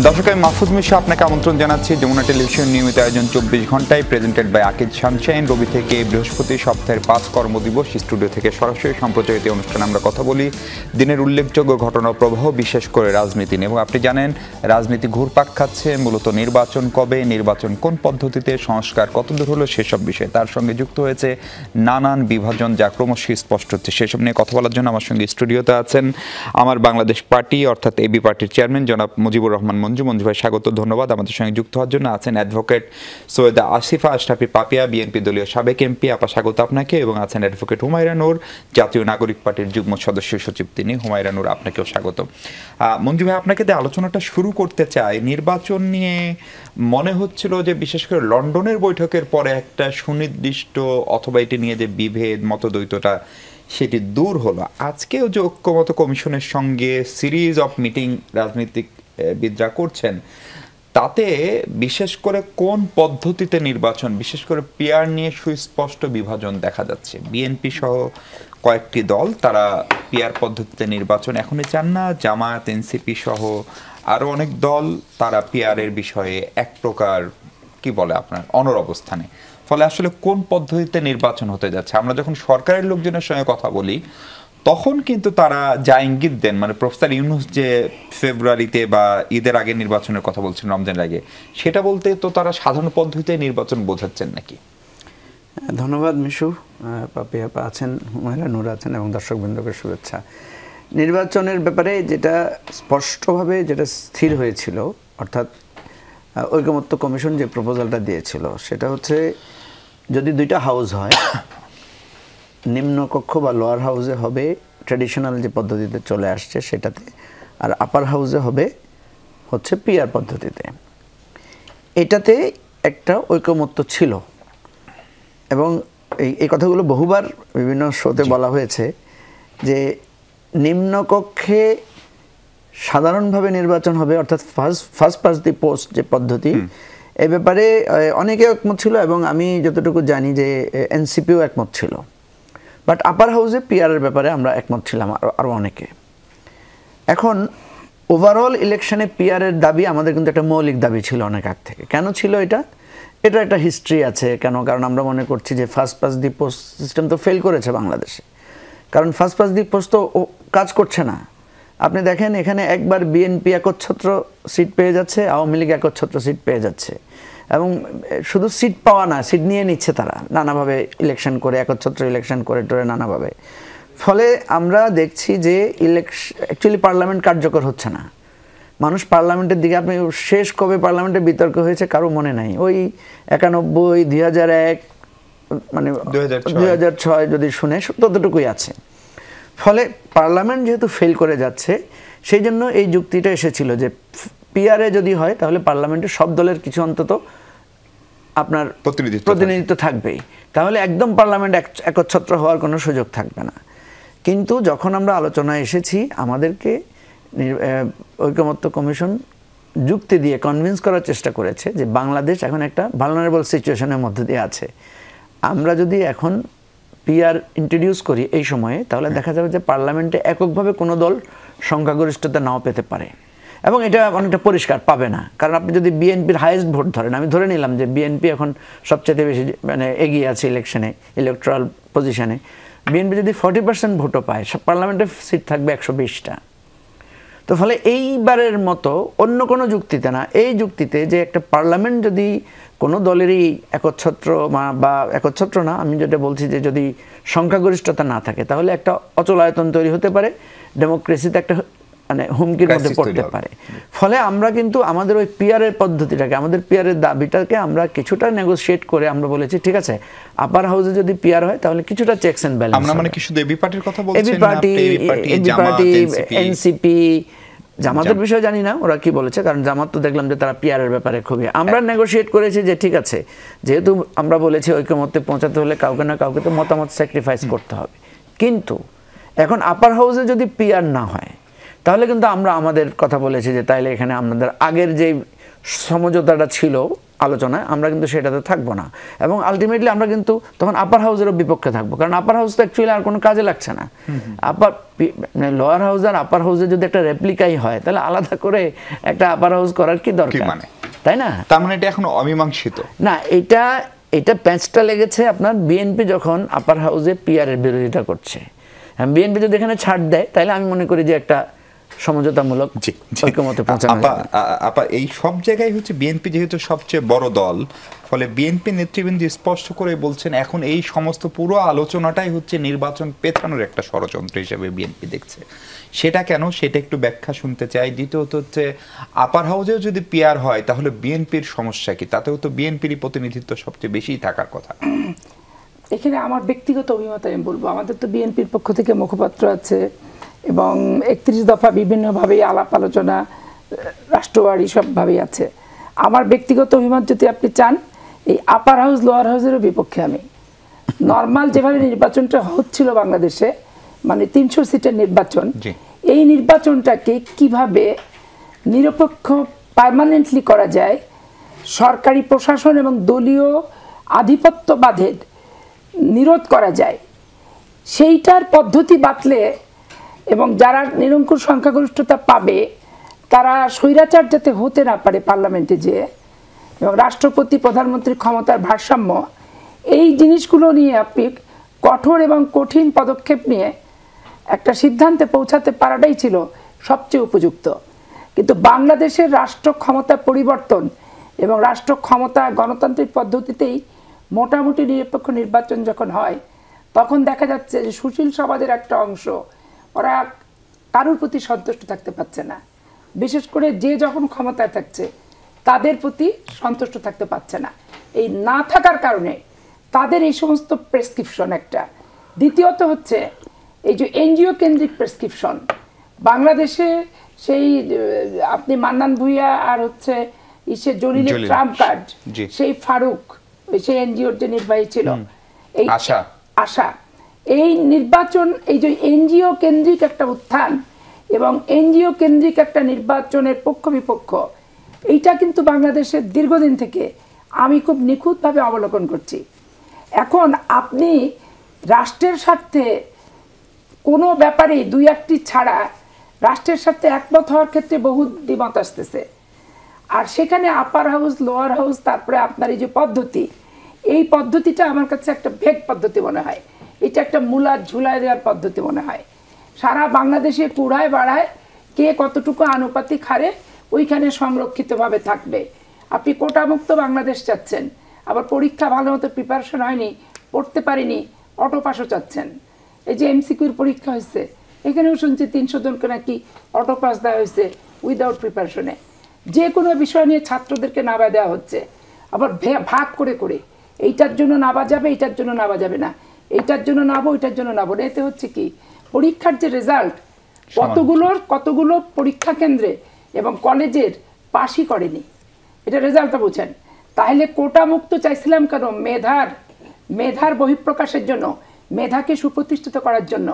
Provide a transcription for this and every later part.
দর্শক, আমি মাহফুজ মিশা আপনাকে আমন্ত্রণ জানাচ্ছি যমুনা টেলিভিশন নিয়মিত আয়োজন 24 ঘন্টায়, প্রেজেন্টেড বাই আকিদ সানশাইন। রবি থেকে বৃহস্পতি সপ্তাহের 5 কর্মদিবস স্টুডিও থেকে সরাসরি সম্প্রচারিত অনুষ্ঠানে আমরা কথা বলি দিনের উল্লেখযোগ্য ঘটনা প্রবাহ, বিশেষ করে রাজনীতি নিয়ে। এবং আপনি জানেন রাজনীতি ঘুরপাক খাচ্ছে, মূলত নির্বাচন কবে, নির্বাচন কোন পদ্ধতিতে, সংস্কার কতদূর হলো সেসব বিষয়ে তার সঙ্গে যুক্ত হয়েছে নানান বিভাজন যা ক্রমশ স্পষ্ট হচ্ছে। সেসব নিয়ে কথা বলার জন্য আমার সঙ্গে স্টুডিওতে আছেন আমার বাংলাদেশ পার্টি অর্থাৎ এবি পার্টির চেয়ারম্যান জনাব মুজিবুর রহমান মঞ্জু ভাই, স্বাগত, ধন্যবাদ। আমাদের সঙ্গে যুক্ত হওয়ার জন্য আছেন অ্যাডভোকেট সৈয়দা আসিফা আশরাফি পাপিয়া, বিএনপি দলীয় সাবেক এমপি, আপা স্বাগত আপনাকে। এবং আছেন অ্যাডভোকেট হুমায়রা নূর, জাতীয় নাগরিক পার্টির যুগ্ম সদস্য সচিব তিনি। হুমায়রা নূর, আপনাকেও স্বাগত। মঞ্জু ভাই, আপনাকে দিয়ে আলোচনাটা শুরু করতে চাই। নির্বাচন নিয়ে মনে হচ্ছিল যে বিশেষ করে লন্ডনের বৈঠকের পরে একটা সুনির্দিষ্ট অথবা এটি নিয়ে যে বিভেদ, মতদ্বৈতটা সেটি দূর হলো। আজকেও যে ঐক্যমত কমিশনের সঙ্গে সিরিজ অফ মিটিং রাজনৈতিক বিদ্রা করছেন, তাতে বিশেষ করে কোন পদ্ধতিতে নির্বাচন, বিশেষ করে পিআর নিয়ে সুস্পষ্ট বিভাজন দেখা যাচ্ছে। বিএনপি সহ কয়েকটি দল তারা পিআর পদ্ধতিতে নির্বাচন এখনই চান না, জামায়াত, এনসিপি সহ আরও অনেক দল তারা পিআরের বিষয়ে এক প্রকার কি বলে আপনার অনড় অবস্থানে। ফলে আসলে কোন পদ্ধতিতে নির্বাচন হতে যাচ্ছে, আমরা যখন সরকারের লোকজনের সঙ্গে কথা বলি তখন কিন্তু তারা যা ইঙ্গিত দেন, মানে প্রফেসর ইউনূস যে ফেব্রুয়ারিতে বা ঈদের আগে নির্বাচনের কথা বলছেন, রমজানের আগে, সেটা বলতে তো তারা সাধারণ পদ্ধতিতে নির্বাচন বোঝাচ্ছেন নাকি? ধন্যবাদ মিশু। পাপিয়া আছেন, হুমায়রা নূর আছেন এবং দর্শকবৃন্দকে শুভেচ্ছা। নির্বাচনের ব্যাপারে যেটা স্পষ্টভাবে যেটা স্থির হয়েছিল, অর্থাৎ ঐকমত্য কমিশন যে প্রপোজালটা দিয়েছিল সেটা হচ্ছে যদি দুইটা হাউস হয়, নিম্নকক্ষ বা লোয়ার হাউসে হবে ট্র্যাডিশনাল যে পদ্ধতিতে চলে আসছে সেটাতে, আর আপার হাউসে হবে হচ্ছে পিআর পদ্ধতিতে। এটাতে একটা ঐকমত্য ছিল এবং এই কথাগুলো বহুবার বিভিন্ন শোতে বলা হয়েছে যে নিম্নকক্ষে সাধারণভাবে নির্বাচন হবে, অর্থাৎ ফার্স্ট পাস্ট দি পোস্ট যে পদ্ধতি, এ ব্যাপারে অনেকে একমত ছিল এবং আমি যতটুকু জানি যে এনসিপিও একমত ছিল। বাট আপার হাউসে পিআরের ব্যাপারে আমরা একমত ছিলাম আরও অনেকে। এখন ওভারঅল ইলেকশনে পিআরের দাবি আমাদের কিন্তু একটা মৌলিক দাবি ছিল অনেক আগ থেকে। কেন ছিল এটা? এটা একটা হিস্ট্রি আছে। কেন? কারণ আমরা মনে করছি যে first past the post system তো ফেল করেছে বাংলাদেশে। কারণ ফার্স্ট পাস্ট দি পোস্ট তো কাজ করছে না। আপনি দেখেন এখানে একবার বিএনপি একচ্ছত্র সিট পেয়ে যাচ্ছে, আওয়ামী লীগ একচ্ছত্র সিট পেয়ে যাচ্ছে, এবং শুধু সিট পাওয়া না, সিট নিয়ে নিচ্ছে তারা নানাভাবে ইলেকশন করে, একচ্ছত্র ইলেকশন করে টোরে নানাভাবে। ফলে আমরা দেখছি যে অ্যাকচুয়ালি পার্লামেন্ট কার্যকর হচ্ছে না। মানুষ পার্লামেন্টের দিকে, আপনি শেষ কবে পার্লামেন্টের বিতর্ক হয়েছে কারো মনে নাই, ওই 91, 2001, মানে 2006 যদি শুনে ততটুকুই আছে। ফলে পার্লামেন্ট যেহেতু ফেল করে যাচ্ছে, সেই জন্য এই যুক্তিটা এসেছিল যে পিআরএ যদি হয় তাহলে পার্লামেন্টের সব দলের কিছু অন্তত আপনার প্রতিনিধিত্ব থাকবেই, তাহলে একদম পার্লামেন্ট একচ্ছত্র হওয়ার কোনো সুযোগ থাকবে না। কিন্তু যখন আমরা আলোচনায় এসেছি, আমাদেরকে ঐকমত্য কমিশন যুক্তি দিয়ে কনভিন্স করার চেষ্টা করেছে যে বাংলাদেশ এখন একটা ভালনারেবল সিচুয়েশনের মধ্যে দিয়ে আছে। আমরা যদি এখন পিআর ইন্ট্রোডিউস করি এই সময়ে, তাহলে দেখা যাবে যে পার্লামেন্টে এককভাবে কোনো দল সংখ্যাগরিষ্ঠতা নাও পেতে পারে, এবং এটা অনেকটা পরিষ্কার পাবে না। কারণ আপনি যদি বিএনপির হাইয়েস্ট ভোট ধরেন, আমি ধরে নিলাম যে বিএনপি এখন সবচেয়ে বেশি মানে এগিয়ে আছে ইলেকশনে, ইলেকট্রাল পজিশনে, বিএনপি যদি 40% ভোটও পায়, সব পার্লামেন্টে সিট থাকবে 120টা। তো ফলে এইবারের মতো অন্য কোনো যুক্তিতে না, এই যুক্তিতে যে একটা পার্লামেন্ট যদি কোনো দলেরই একচ্ছত্র বা একচ্ছত্র না, আমি যেটা বলছি যে যদি সংখ্যাগরিষ্ঠতা না থাকে, তাহলে একটা অচলায়তন তৈরি হতে পারে, ডেমোক্রেসিতে একটা মানে হুমকির মধ্যে পড়তে পারে। ফলে আমরা কিন্তু আমাদের ওই পিআরের পদ্ধতিটাকে, আমাদের পিআরের দাবিটাকে আমরা কিছুটা নেগোশিয়েট করে আমরা বলেছি ঠিক আছে, আপার হাউসে যদি পিআর হয় তাহলে কিছুটা চেকস এন্ড ব্যালেন্স। আমরা মানে কি শুধু এবি পার্টির কথা বলছেন? এবি পার্টি, এনসিপি, জামাতের বিষয়ে জানি না ওরা কি বলেছে, কারণ জামাত তো দেখলাম যে তারা পিআরের ব্যাপারে খুবই, আমরা নেগোশিয়েট করেছি যে ঠিক আছে, যেহেতু আমরা বলেছি ঐকমত্যে পৌঁছাতে হলে কাউকে না কাউকে তো মতামত স্যাক্রিফাইস করতে হবে। কিন্তু এখন আপার হাউসে যদি পিআর না হয়, তাহলে কিন্তু আমরা আমাদের কথা বলেছি যে তাইলে এখানে আমাদের আগের যে সমঝোতাটা ছিল আলোচনায়, আমরা কিন্তু সেটাতে থাকবো না, এবং আলটিমেটলি আমরা কিন্তু তখন আপার হাউসেরও বিপক্ষে থাকবো, কারণ আপার হাউস তো অ্যাকচুয়ালি আর কোনো কাজে লাগছে না। লোয়ার হাউস আর আপার হাউসে যদি একটা রেপ্লিকাই হয়, তাহলে আলাদা করে একটা আপার হাউস করার কি দরকার, তাই না? তার মানে এটা এখনো অমীমাংসিত না, এটা প্যাঁচটা লেগেছে আপনার বিএনপি যখন আপার হাউসে পিআর এর বিরোধিতা করছে। বিএনপি যদি এখানে ছাড় দেয়, তাহলে আমি মনে করি যে একটা সমঝোতামূলক ঐক্যমতে পৌঁছানো যাবে। আপা এই সব জায়গায় হচ্ছে বিএনপি যেহেতু সবচেয়ে বড় দল, ফলে বিএনপি নেতৃবৃন্দ স্পষ্ট করে বলছেন এখন এই সমস্ত পুরো আলোচনাটাই হচ্ছে নির্বাচন পেছানোর একটা ষড়যন্ত্র হিসেবে বিএনপি দেখছে। সেটা কেন, সেটা একটু ব্যাখ্যা শুনতে চাই। দ্বিতীয়ত হচ্ছে আপার হাউসেও যদি পিআর হয়, তাহলে বিএনপির সমস্যা কি? তাতেও তো বিএনপিরই প্রতিনিধিত্ব সবচেয়ে বেশিই থাকার কথা। এখানে আমার ব্যক্তিগত অভিমত আমি বলবো, আমাদের তো বিএনপির পক্ষ থেকে মুখপাত্র আছে এবং 31 দফা বিভিন্নভাবেই আলাপ আলোচনা রাষ্ট্রবাড়ি সবভাবেই আছে। আমার ব্যক্তিগত অভিমত যদি আপনি চান, এই আপার হাউস লোয়ার হাউসেরও বিপক্ষে আমি। নর্মাল যেভাবে নির্বাচনটা হচ্ছিল বাংলাদেশে, মানে 300 সিটের নির্বাচন, এই নির্বাচনটাকে কিভাবে নিরপেক্ষ পার্মানেন্টলি করা যায়, সরকারি প্রশাসন এবং দলীয় আধিপত্যবাদের নিরোধ করা যায়, সেইটার পদ্ধতি বাতলে এবং যারা নিরঙ্কুশ সংখ্যাগরিষ্ঠতা পাবে তারা স্বৈরাচার যাতে হতে না পারে পার্লামেন্টে যেয়ে, এবং রাষ্ট্রপতি প্রধানমন্ত্রীর ক্ষমতার ভারসাম্য, এই জিনিসগুলো নিয়ে আপনি কঠোর এবং কঠিন পদক্ষেপ নিয়ে একটা সিদ্ধান্তে পৌঁছাতে পারাটাই ছিল সবচেয়ে উপযুক্ত। কিন্তু বাংলাদেশের রাষ্ট্র ক্ষমতা পরিবর্তন এবং রাষ্ট্র ক্ষমতা গণতান্ত্রিক পদ্ধতিতেই মোটামুটি নিরপেক্ষ নির্বাচন যখন হয়, তখন দেখা যাচ্ছে যে সুশীল সমাজের একটা অংশ ওরা কারোর প্রতি সন্তুষ্ট থাকতে পারছে না, বিশেষ করে যে যখন ক্ষমতায় থাকছে তাদের প্রতি সন্তুষ্ট থাকতে পারছে না। এই না থাকার কারণে তাদের এই সমস্ত প্রেসক্রিপশন একটা। দ্বিতীয়ত হচ্ছে এই যে এনজিও কেন্দ্রিক প্রেসক্রিপশন বাংলাদেশে, সেই আপনি মান্নান ভুঁইয়া আর হচ্ছে জলিলের ট্রাম্প কার্ড, সেই ফারুক, সেই এনজিওর যে নির্বাহী ছিল, এই আশা, এই নির্বাচন, এই যে এনজিও কেন্দ্রিক একটা উত্থান এবং এনজিও কেন্দ্রিক একটা নির্বাচনের পক্ষ বিপক্ষ, এইটা কিন্তু বাংলাদেশের দীর্ঘদিন থেকে আমি খুব নিখুঁতভাবে অবলোকন করছি। এখন আপনি রাষ্ট্রের স্বার্থে কোনো ব্যাপারে দুই একটি ছাড়া রাষ্ট্রের সাথে একমত হওয়ার ক্ষেত্রে বহু দ্বিমত আসতেছে, আর সেখানে আপার হাউস লোয়ার হাউস তারপরে আপনার এই যে পদ্ধতি, এই পদ্ধতিটা আমার কাছে একটা ভেগ পদ্ধতি মনে হয়। এটা একটা মূলা ঝুলায় দেওয়ার পদ্ধতি মনে হয়। সারা বাংলাদেশে কুড়ায় বাড়ায় কে কতটুকু আনুপাতিক হারে ওইখানে সংরক্ষিতভাবে থাকবে। আপনি কোটামুক্ত বাংলাদেশ চাচ্ছেন, আবার পরীক্ষা ভালো মতো প্রিপারেশন হয়নি, পড়তে পারিনি, অটো পাসও চাচ্ছেন। এই যে এমসিকিউর পরীক্ষা হয়েছে, এখানেও শুনছি 300 জনকে নাকি অটো পাস দেওয়া হয়েছে উইদাউট প্রিপারেশনে। যে কোনো বিষয় নিয়ে ছাত্রদেরকে নাবা দেওয়া হচ্ছে, আবার ভাগ করে করে এইটার জন্য নাবা যাবে, এইটার জন্য নাবা যাবে না, এইটার জন্য নাবো, ওইটার জন্য নাবো না। এতে হচ্ছে কি, পরীক্ষার যে রেজাল্ট কতগুলো পরীক্ষা কেন্দ্রে এবং কলেজের পাশই করেনি, এটা রেজাল্টটা বুঝেন। তাহলে কোটা মুক্ত চাইছিলাম কেন? মেধার বহিঃপ্রকাশের জন্য, মেধাকে সুপ্রতিষ্ঠিত করার জন্য।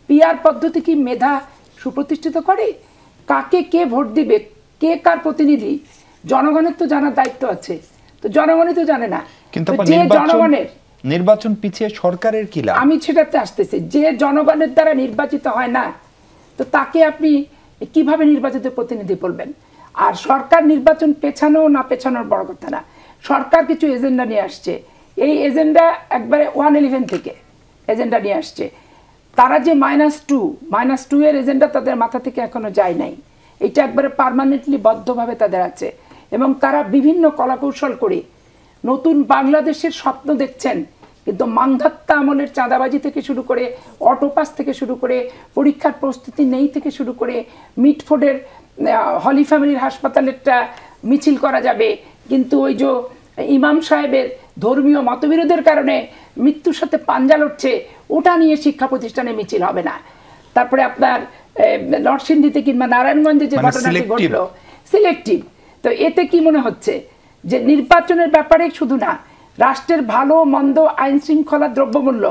পিআর পদ্ধতি কি মেধা সুপ্রতিষ্ঠিত করে? কাকে কে ভোট দিবে, কে কার প্রতিনিধি, জনগণের তো জানার দায়িত্ব আছে, তো জনগণই তো জানে না। কিন্তু যে জনগণের নির্বাচন পিছিয়ে সরকারের কি লাভ? আমি সেটাতে আসতেছি, যে জনগণের দ্বারা নির্বাচিত হয় না, তো তাকে আপনি কিভাবে নির্বাচিত প্রতিনিধি বলবেন? আর সরকার নির্বাচন পেছানো না পেছানোর বড় কথা না, সরকার কিছু এজেন্ডা নিয়ে আসছে, এই এজেন্ডা একবারে 111 থেকে এজেন্ডা নিয়ে আসছে। তারা যে -2 এর এজেন্ডা তাদের মাথা থেকে এখনো যায় নাই, এটা একবারে পার্মানেন্টলি বদ্ধভাবে তাদের আছে, এবং তারা বিভিন্ন কলাকৌশল করে নতুন বাংলাদেশের স্বপ্ন দেখছেন। কিন্তু মাংধাত্তা আমলের চাঁদাবাজি থেকে শুরু করে, অটোপাস থেকে শুরু করে, পরীক্ষার প্রস্তুতি নেই থেকে শুরু করে, মিটফোর্ডের হলি ফ্যামিলির হাসপাতালেরটা মিছিল করা যাবে, কিন্তু ওই যে ইমাম সাহেবের ধর্মীয় মতবিরোধের কারণে মৃত্যুর সাথে পাঞ্জা লড়ছে, ওটা নিয়ে শিক্ষা প্রতিষ্ঠানে মিছিল হবে না। তারপরে আপনার নরসিংদীতে কিংবা নারায়ণগঞ্জে যে ঘটনাটি ঘটলো, সিলেক্টিভ। তো এতে কি মনে হচ্ছে যে নির্বাচনের ব্যাপারে শুধু না, রাষ্ট্রের ভালো মন্দ, আইন শৃঙ্খলা, দ্রব্যমূল্য,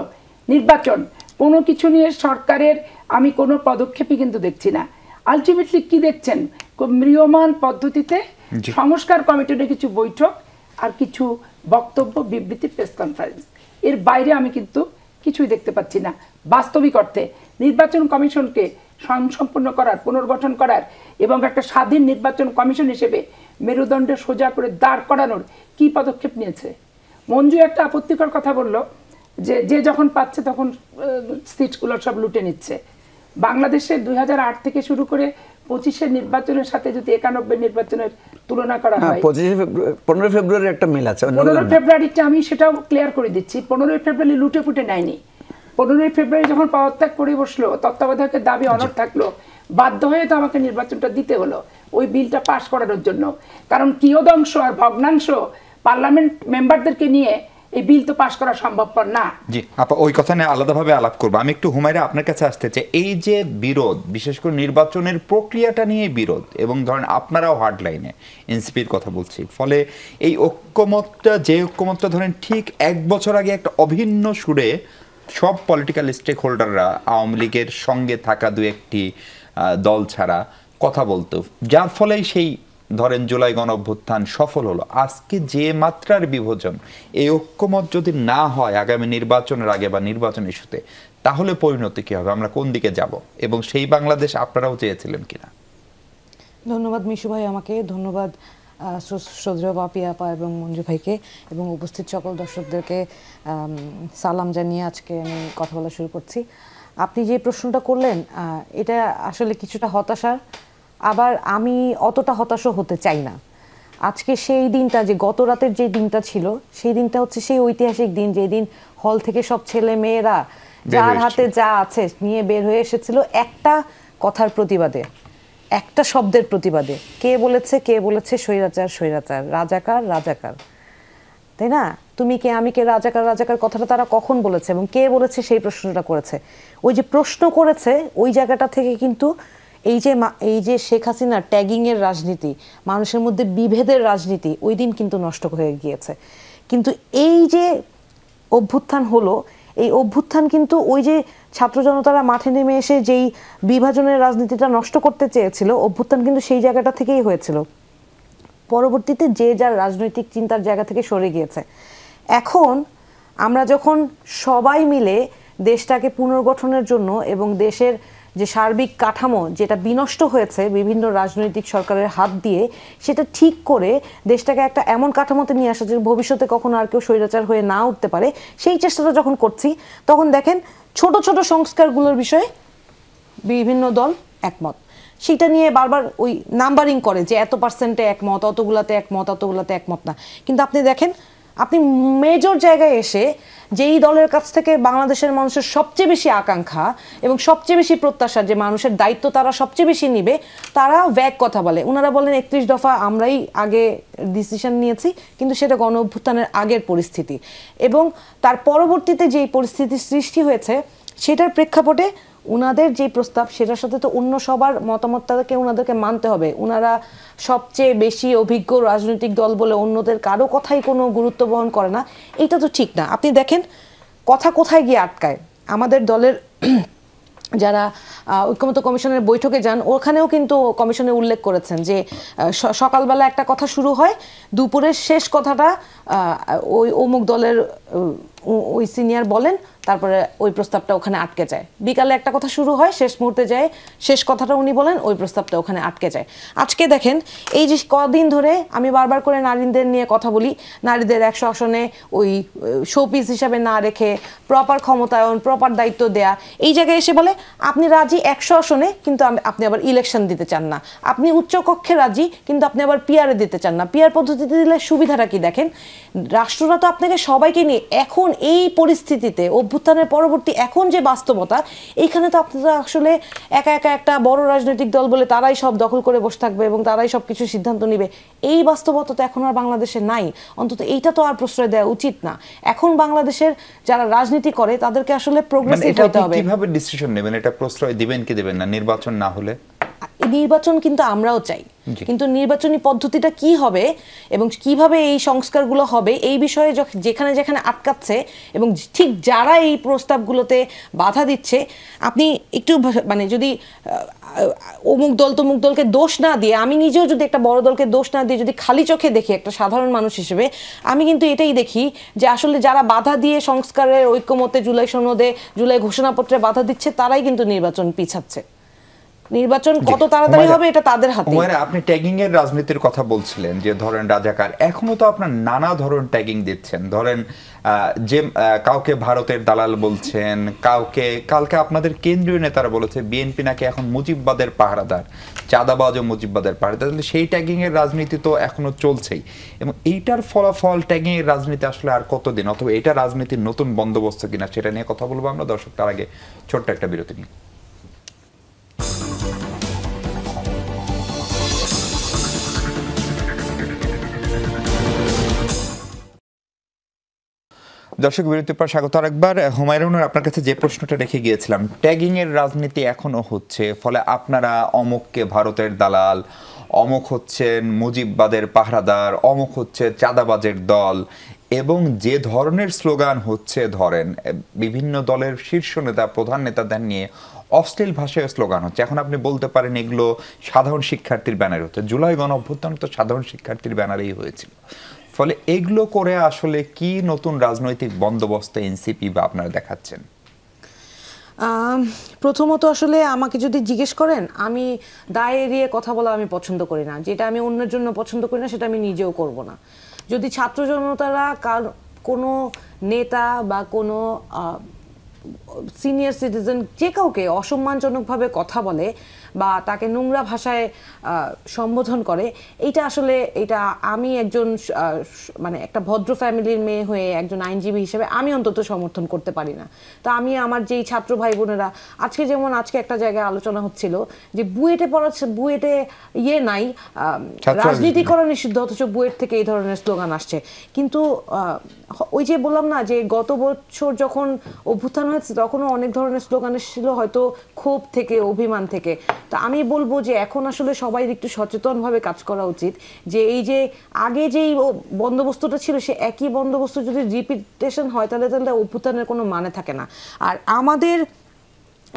নির্বাচন, কোনো কিছু নিয়ে সরকারের আমি কোনো পদক্ষেপই কিন্তু দেখছি না। আলটিমেটলি কি দেখছেন? খুব ম্রিয়মান পদ্ধতিতে সংস্কার কমিটির কিছু বৈঠক আর কিছু বক্তব্য, বিবৃতি, প্রেস কনফারেন্স, এর বাইরে আমি কিন্তু কিছুই দেখতে পাচ্ছি না। বাস্তবিক অর্থে নির্বাচন কমিশনকে স্বয়ংসম্পূর্ণ করার, পুনর্গঠন করার এবং একটা স্বাধীন নির্বাচন কমিশন হিসেবে মেরুদণ্ডে সোজা করে দাঁড় করানোর কি পদক্ষেপ নিয়েছে? মঞ্জু একটা আপত্তিকর কথা বললো যে যে যখন পাচ্ছে তখন সিটগুলো সব লুটে নিচ্ছে। বাংলাদেশে 2008 থেকে শুরু করে 25-এর নির্বাচনের সাথে যদি 91 নির্বাচনের তুলনা করা হয়, 15 ফেব্রুয়ারি একটা মিল আছে। 15 ফেব্রুয়ারিটা আমি সেটাও ক্লিয়ার করে দিচ্ছি। 15 ফেব্রুয়ারি লুটে পুটে নেয়নি। 15 ফেব্রুয়ারি যখন পদত্যাগ করে বসলো, তত্ত্বাবধায়কের দাবি অনড় থাকলো, বাধ্য হয়ে তো আমাকে নির্বাচনটা দিতে হলো ওই বিলটা পাশ করানোর জন্য। কারণ কিয়দংশ আর ভগ্নাংশ পার্লামেন্ট মেম্বারদেরকে নিয়ে এই বিল তো পাশ করা সম্ভবপর না। জি আপা, ওই কথা নিয়ে আলাদাভাবে আলাপ করবো। আমি একটু হুমায়রা আপনার কাছে আসতে চাই। এই যে বিরোধ, বিশেষ করে নির্বাচনের প্রক্রিয়াটা নিয়ে বিরোধ, এবং ধরেন আপনারাও হার্ড লাইনে এনসিপির কথা বলছি, ফলে এই ঐক্যমতটা ধরেন ঠিক 1 বছর আগে একটা অভিন্ন সুরে সব পলিটিক্যাল স্টেক হোল্ডাররা আওয়ামী লীগের সঙ্গে থাকা 2-1টি দল ছাড়া কথা বলতো, যার ফলেই সেই ধরেন জুলাই গণঅভ্যুত্থান সফল হলো। আজকে যে মাত্রার বিভাজন, এই ঐক্যমত যদি না হয় আগামী নির্বাচনের আগে বা নির্বাচন ইস্যুতে, তাহলে পরিণতি কি হবে? আমরা কোন দিকে যাব? এবং সেই বাংলাদেশ আপনারাও চেয়েছিলেন কিনা? ধন্যবাদ মিশু ভাই আমাকে, ধন্যবাদ শ্রদ্ধেয় বাপি আপা এবং মঞ্জু ভাইকে, এবং উপস্থিত সকল দর্শকদেরকে সালাম জানিয়ে আজকে আমি কথা বলা শুরু করছি। আপনি যে প্রশ্নটা করলেন এটা আসলে কিছুটা হতাশার, আবার আমি অতটা হতাশও হতে চাই না। আজকে সেই দিনটা, যে গত রাতের যে দিনটা ছিল, সেই দিনটা হচ্ছে সেই ঐতিহাসিক দিন, যে দিন হল থেকে সব ছেলে মেয়েরা যার হাতে যা আছে নিয়ে বের হয়ে এসেছিল একটা কথার প্রতিবাদে, একটা শব্দের প্রতিবাদে। কে বলেছে স্বৈরাচার স্বৈরাচার, রাজাকার রাজাকার, তাই না? তুমি কে, আমি কে, রাজাকার রাজাকার কথাটা তারা কখন বলেছে এবং কে বলেছে সেই প্রশ্নটা করেছে। ওই যে প্রশ্ন করেছে ওই জায়গাটা থেকে কিন্তু এই যে শেখ হাসিনার ট্যাগিংয়ের রাজনীতি, মানুষের মধ্যে বিভেদের রাজনীতি ওই দিন কিন্তু নষ্ট হয়ে গিয়েছে। কিন্তু এই যে অভ্যুত্থান হলো, এই অভ্যুত্থান কিন্তু ওই যে ছাত্র জনতারা মাঠে নেমে এসে যেই বিভাজনের রাজনীতিটা নষ্ট করতে চেয়েছিল, অভ্যুত্থান কিন্তু সেই জায়গাটা থেকেই হয়েছিল। পরবর্তীতে যে যার রাজনৈতিক চিন্তার জায়গা থেকে সরে গিয়েছে। এখন আমরা যখন সবাই মিলে দেশটাকে পুনর্গঠনের জন্য এবং দেশের যে সার্বিক কাঠামো যেটা বিনষ্ট হয়েছে বিভিন্ন রাজনৈতিক সরকারের হাত দিয়ে, সেটা ঠিক করে দেশটাকে একটা এমন কাঠামোতে নিয়ে আসা যে ভবিষ্যতে কখনো আর কেউ স্বৈরাচার হয়ে না উঠতে পারে, সেই চেষ্টাটা যখন করছি, তখন দেখেন ছোট ছোট সংস্কারগুলোর বিষয়ে বিভিন্ন দল একমত। সেটা নিয়ে বারবার ওই নাম্বারিং করে যে এত পার্সেন্টে একমত, অতগুলাতে একমত, অতগুলাতে একমত না। কিন্তু আপনি দেখেন, আপনি মেজর জায়গায় এসে যেই দলের কাছ থেকে বাংলাদেশের মানুষের সবচেয়ে বেশি আকাঙ্ক্ষা এবং সবচেয়ে বেশি প্রত্যাশা যে মানুষের দায়িত্ব তারা সবচেয়ে বেশি নিবে, তারা ব্যাক কথা বলে। ওনারা বলেন 31 দফা আমরাই আগে ডিসিশন নিয়েছি, কিন্তু সেটা গণ অভ্যুত্থানের আগের পরিস্থিতি, এবং তার পরবর্তীতে যেই পরিস্থিতির সৃষ্টি হয়েছে সেটার প্রেক্ষাপটে উনাদের যে প্রস্তাব, সেটার সাথে তো অন্য সবার মতামতটাকে উনাদেরকে মানতে হবে। উনারা সবচেয়ে বেশি অভিজ্ঞ রাজনৈতিক দল বলে অন্যদের কারো কথাই কোনো গুরুত্ব বহন করে না, এটা তো ঠিক না। আপনি দেখেন কথা কোথায় গিয়ে আটকায়। আমাদের দলের যারা ঐক্যমত্য কমিশনের বৈঠকে যান, ওখানেও কিন্তু কমিশনে উল্লেখ করেছেন যে সকালবেলা একটা কথা শুরু হয়, দুপুরের শেষ কথাটা ওই অমুক দলের ওই সিনিয়র বলেন, তারপরে ওই প্রস্তাবটা ওখানে আটকে যায়। বিকালে একটা কথা শুরু হয়, শেষ মুহূর্তে যায় শেষ কথাটা উনি বলেন, ওই প্রস্তাবটা ওখানে আটকে যায়। আজকে দেখেন এই যে কদিন ধরে আমি বারবার করে নারীদের নিয়ে কথা বলি, নারীদের 100 আসনে ওই শোপিস হিসাবে না রেখে প্রপার ক্ষমতায়ন, প্রপার দায়িত্ব দেয়া, এই জায়গায় এসে বলে আপনি রাজি 100 আসনে, কিন্তু আপনি আবার ইলেকশন দিতে চান না। আপনি উচ্চকক্ষে রাজি, কিন্তু আপনি আবার পিআরে দিতে চান না। পিআর পদ্ধতিতে দিলে সুবিধাটা কি দেখেন, রাষ্ট্ররা তো আপনাকে সবাইকে নিয়ে, এখন এই পরিস্থিতিতে অভ্যুত্থানের পরবর্তী এখন যে বাস্তবতা, এইখানে তো আপনারা আসলে একা একা একটা বড় রাজনৈতিক দল বলে তারাই সব দখল করে বসে থাকবে এবং তারাই সব কিছু সিদ্ধান্ত নেবে, এই বাস্তবতা তো এখন আর বাংলাদেশে নাই। অন্তত এইটা তো আর প্রশ্রয় দেওয়া উচিত না। এখন বাংলাদেশের যারা রাজনীতি করে তাদেরকে আসলে প্রোগ্রেসিভ হতে হবে। কিভাবে ডিসিশন নেবেন, এটা প্রশ্রয় দিবেন কি দিবেন না নির্বাচন না হলে? নির্বাচন কিন্তু আমরাও চাই, কিন্তু নির্বাচনী পদ্ধতিটা কি হবে এবং কিভাবে এই সংস্কারগুলো হবে এই বিষয়ে যেখানে যেখানে আটকাচ্ছে এবং ঠিক যারা এই প্রস্তাবগুলোতে বাধা দিচ্ছে, আপনি একটু মানে যদি অমুক দল তমুক দলকে দোষ না দিয়ে, আমি নিজেও যদি একটা বড় দলকে দোষ না দিয়ে যদি খালি চোখে দেখি একটা সাধারণ মানুষ হিসেবে, আমি কিন্তু এটাই দেখি যে আসলে যারা বাধা দিয়ে সংস্কারের ঐক্যমতে জুলাই সনদে জুলাই ঘোষণাপত্রে বাধা দিচ্ছে তারাই কিন্তু নির্বাচন পিছাচ্ছে। নির্বাচন কত তাড়াতাড়ি হবে এটা তাদের হাতে। আপনি ট্যাগিং এর রাজনীতির কথা বলছিলেন যে ধরেন রাজাকার, এখনো তো আপনার নানা ধরন ট্যাগিং দিচ্ছেন। ধরেন যে কাউকে ভারতের দালাল বলছেন, কালকে আপনাদের কেন্দ্রীয় নেতারা বলেছে বিএনপি নাকি এখন মুজিববাদের পাহারাদার, চাঁদাবাজ ও মুজিববাদের পাহারাদার। তাহলে সেই ট্যাগিং এর রাজনীতি তো এখনো চলছেই, এবং এইটার ফলাফল ট্যাগিং এর রাজনীতি আসলে আর কতদিন, অথবা এটা রাজনীতির নতুন বন্দোবস্ত কিনা সেটা নিয়ে কথা বলবো আমরা। দর্শক, তার আগে ছোট্ট একটা বিরতি নিই। দর্শক, বিরতির পর স্বাগত আরেকবার। হুমায়ুন, আপনার কাছে যে প্রশ্নটা রেখে গিয়েছিলাম, ট্যাগিং এর রাজনীতি এখনো হচ্ছে, ফলে আপনারা অমুককে ভারতের দালাল, অমুক হচ্ছেন মুজিববাদের পাহারাদার, অমুক হচ্ছে চাঁদাবাজের দল, এবং যে ধরনের স্লোগান হচ্ছে, ধরেন বিভিন্ন দলের শীর্ষ নেতা প্রধান নেতাদের নিয়ে অশ্লীল ভাষায় স্লোগান হচ্ছে। এখন আপনি বলতে পারেন এগুলো সাধারণ শিক্ষার্থীর ব্যানারে হচ্ছে, জুলাই গণ অভ্যুত্থান তো সাধারণ শিক্ষার্থীর ব্যানারেই হয়েছিল। ফলে এগুলো করে আসলে কি নতুন রাজনৈতিক বন্দোবস্ত এনসিপি বা আপনারা দেখাচ্ছেন? প্রথমত আসলে আমাকে যদি জিজ্ঞেস করেন, আমি দায় এড়িয়ে কথা বলা আমি পছন্দ করি না। যেটা আমি অন্যের জন্য পছন্দ করি না সেটা আমি নিজেও করব না। যদি ছাত্র জনতারা কোনো নেতা বা কোনো সিনিয়র সিটিজেন যে কাউকে অসম্মানজনকভাবে কথা বলে বা তাকে নোংরা ভাষায় সম্বোধন করে, এইটা আসলে এটা আমি একজন মানে একটা ভদ্র ফ্যামিলির মেয়ে হয়ে একজন আইনজীবী হিসেবে আমি অন্তত সমর্থন করতে পারি না। তো আমি আমার যেই ছাত্র ভাই বোনেরা আজকে একটা জায়গায় আলোচনা হচ্ছিল যে বুয়েটে পড়াচ্ছে, বুয়েটে নাই, রাজনীতি করা নিষিদ্ধ, অথচ বুয়েট থেকে এই ধরনের স্লোগান আসছে। কিন্তু ওই যে বললাম না যে গত বছর যখন অভ্যুত্থান হয়েছে তখনও অনেক ধরনের স্লোগান ছিল, হয়তো ক্ষোভ থেকে, অভিমান থেকে। তা আমি বলবো যে এখন আসলে সবাই একটু সচেতনভাবে কাজ করা উচিত, যে এই যে আগে যেই বন্দোবস্তটা ছিল সে একই বন্দোবস্ত যদি রিপিটেশন হয় তাহলে অভ্যুত্থানের কোনো মানে থাকে না। আর আমাদের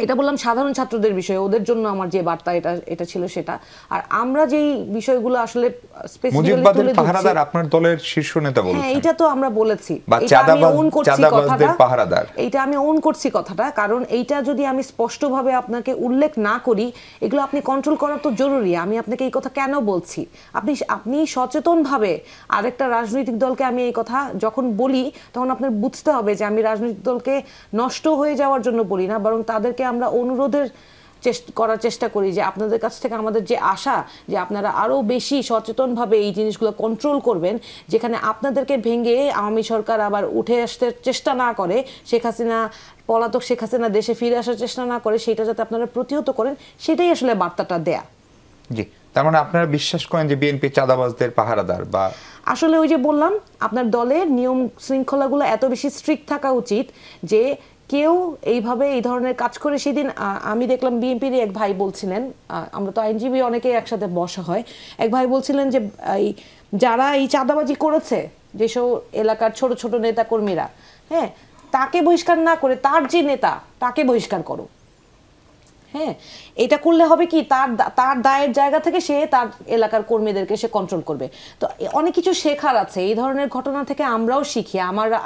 এটা বললাম সাধারণ ছাত্রদের বিষয়ে, ওদের জন্য আমার যে বার্তা এটা ছিল সেটা। আর আমরা যেই বিষয়গুলো আসলে স্পেসিফিক্যালি তুলে ধরছি, আপনার দলের শীর্ষ নেতা বলেছেন, হ্যাঁ এটা তো আমরা বলেছি, এইটা আমি ওন করছি কথাটা। কারণ এইটা যদি আমি স্পষ্টভাবে আপনাকে উল্লেখ না করি, এগুলো আপনি কন্ট্রোল করা তো জরুরি। আমি আপনাকে এই কথা কেন বলছি, আপনি সচেতনভাবে আরেকটা রাজনৈতিক দলকে আমি এই কথা যখন বলি তখন আপনার বুঝতে হবে যে আমি রাজনৈতিক দলকে নষ্ট হয়ে যাওয়ার জন্য বলি না, বরং তাদেরকে আমরা অনুরোধের করার চেষ্টা করি যে আপনাদের কাছ থেকে আমাদের যে আশা যে আপনারা আরো বেশি সচেতনভাবে এই জিনিসগুলো কন্ট্রোল করবেন, যেখানে আপনাদেরকে ভেঙে আওয়ামী সরকার আবার উঠে আসতে চেষ্টা না করে, পলাতক শেখ হাসিনা দেশে ফিরে আসার চেষ্টা না করে, সেটা যাতে আপনারা প্রতিহত করেন, সেটাই আসলে বার্তাটা দেয়া। জি, তার মানে আপনারা বিশ্বাস করেন যে বিএনপি চাঁদাবাজদের পাহারাদার? বা আসলে ওই যে বললাম, আপনার দলের নিয়ম শৃঙ্খলাগুলো এত বেশি স্ট্রিক্ট থাকা উচিত যে কেউ এইভাবে এই ধরনের কাজ করে। সেদিন আমি দেখলাম বিএনপির এক ভাই বলছিলেন, আমরা তো আইনজীবী অনেকেই একসাথে বসা হয়, এক ভাই বলছিলেন যে যারা এই চাঁদাবাজি করেছে, যেসব এলাকার ছোট ছোট নেতা কর্মীরা, হ্যাঁ, তাকে বহিষ্কার না করে তার যে নেতা তাকে বহিষ্কার করো। হ্যাঁ, এটা করলে হবে কি, তার দায়ের জায়গা থেকে সে তার এলাকার কর্মীদেরকে সে কন্ট্রোল করবে। তো অনেক কিছু শেখার আছে এই ধরনের ঘটনা থেকে, আমরাও শিখি।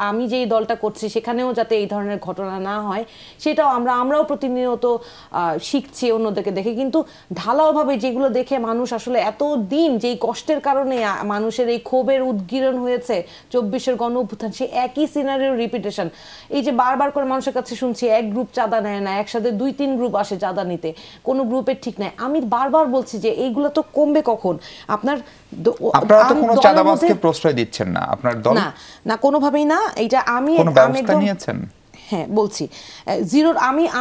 আমি যেই দলটা করছি সেখানেও যাতে এই ধরনের ঘটনা না হয় সেটাও আমরাও প্রতিনিয়ত শিখছি অন্যদেরকে দেখে। কিন্তু ঢালাওভাবে যেগুলো দেখে মানুষ আসলে এত দিন যেই কষ্টের কারণে মানুষের এই ক্ষোভের উদ্গীরণ হয়েছে 24-এর গণ অভ্যুত্থান, সে একই সিনারিও রিপিটেশন। এই যে বারবার করে মানুষের কাছে শুনছি এক গ্রুপ চাঁদা নেয় না, একসাথে 2-3 গ্রুপ আসে চাঁদা নিতে, কোনো গ্রুপের ঠিক নাই। আমি বারবার বলছি যে এইগুলো তো কমবে কখন? আপনারা তো কোনো চাঁদাবাজকে প্রশ্রয় দিচ্ছেন না আপনার দল? না, কোনোভাবেই না। এইটা আমি ব্যবস্থা নিয়েছেন? হ্যাঁ বলছি,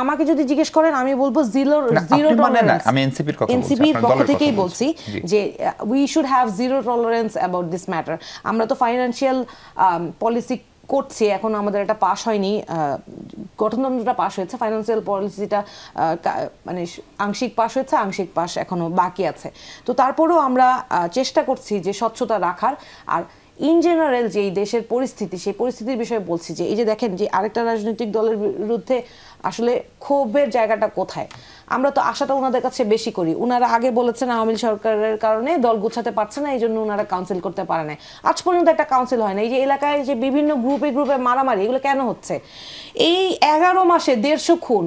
আমাকে যদি জিজ্ঞেস করেন আমি বলবো জিরো টলারেন্স। আমি এনসিপির কথা বলছি, এনসিপির পক্ষ থেকেই বলছি যে we should have zero tolerance about this matter. আমরা তো ফাইন্যান্সিয়াল পলিসি করছি, এখন আমাদের এটা পাস হয়নি, গঠনতন্ত্রটা পাস হয়েছে, ফাইন্যান্সিয়াল পলিসিটা মানে আংশিক পাস হয়েছে, আংশিক পাস এখনো বাকি আছে। তো তারপরেও আমরা চেষ্টা করছি যে স্বচ্ছতা রাখার। আর ইন জেনারেল যে দেশের পরিস্থিতি, সেই পরিস্থিতির বিষয়ে বলছি যে এই যে দেখেন যে আরেকটা রাজনৈতিক দলের বিরুদ্ধে আসলে ক্ষোভের জায়গাটা কোথায়, আমরা তো আশাটা ওনাদের কাছে বেশি করি। ওনারা আগে বলেছেন আওয়ামী লীগ সরকারের কারণে দল গুছাতে পারছে না, এই জন্য ওনারা কাউন্সিল করতে পারে না। আজ পর্যন্ত একটা কাউন্সিল হয় না। এই যে এলাকায় যে বিভিন্ন গ্রুপে গ্রুপে মারামারি, এগুলো কেন হচ্ছে? এই 11 মাসে 150 খুন,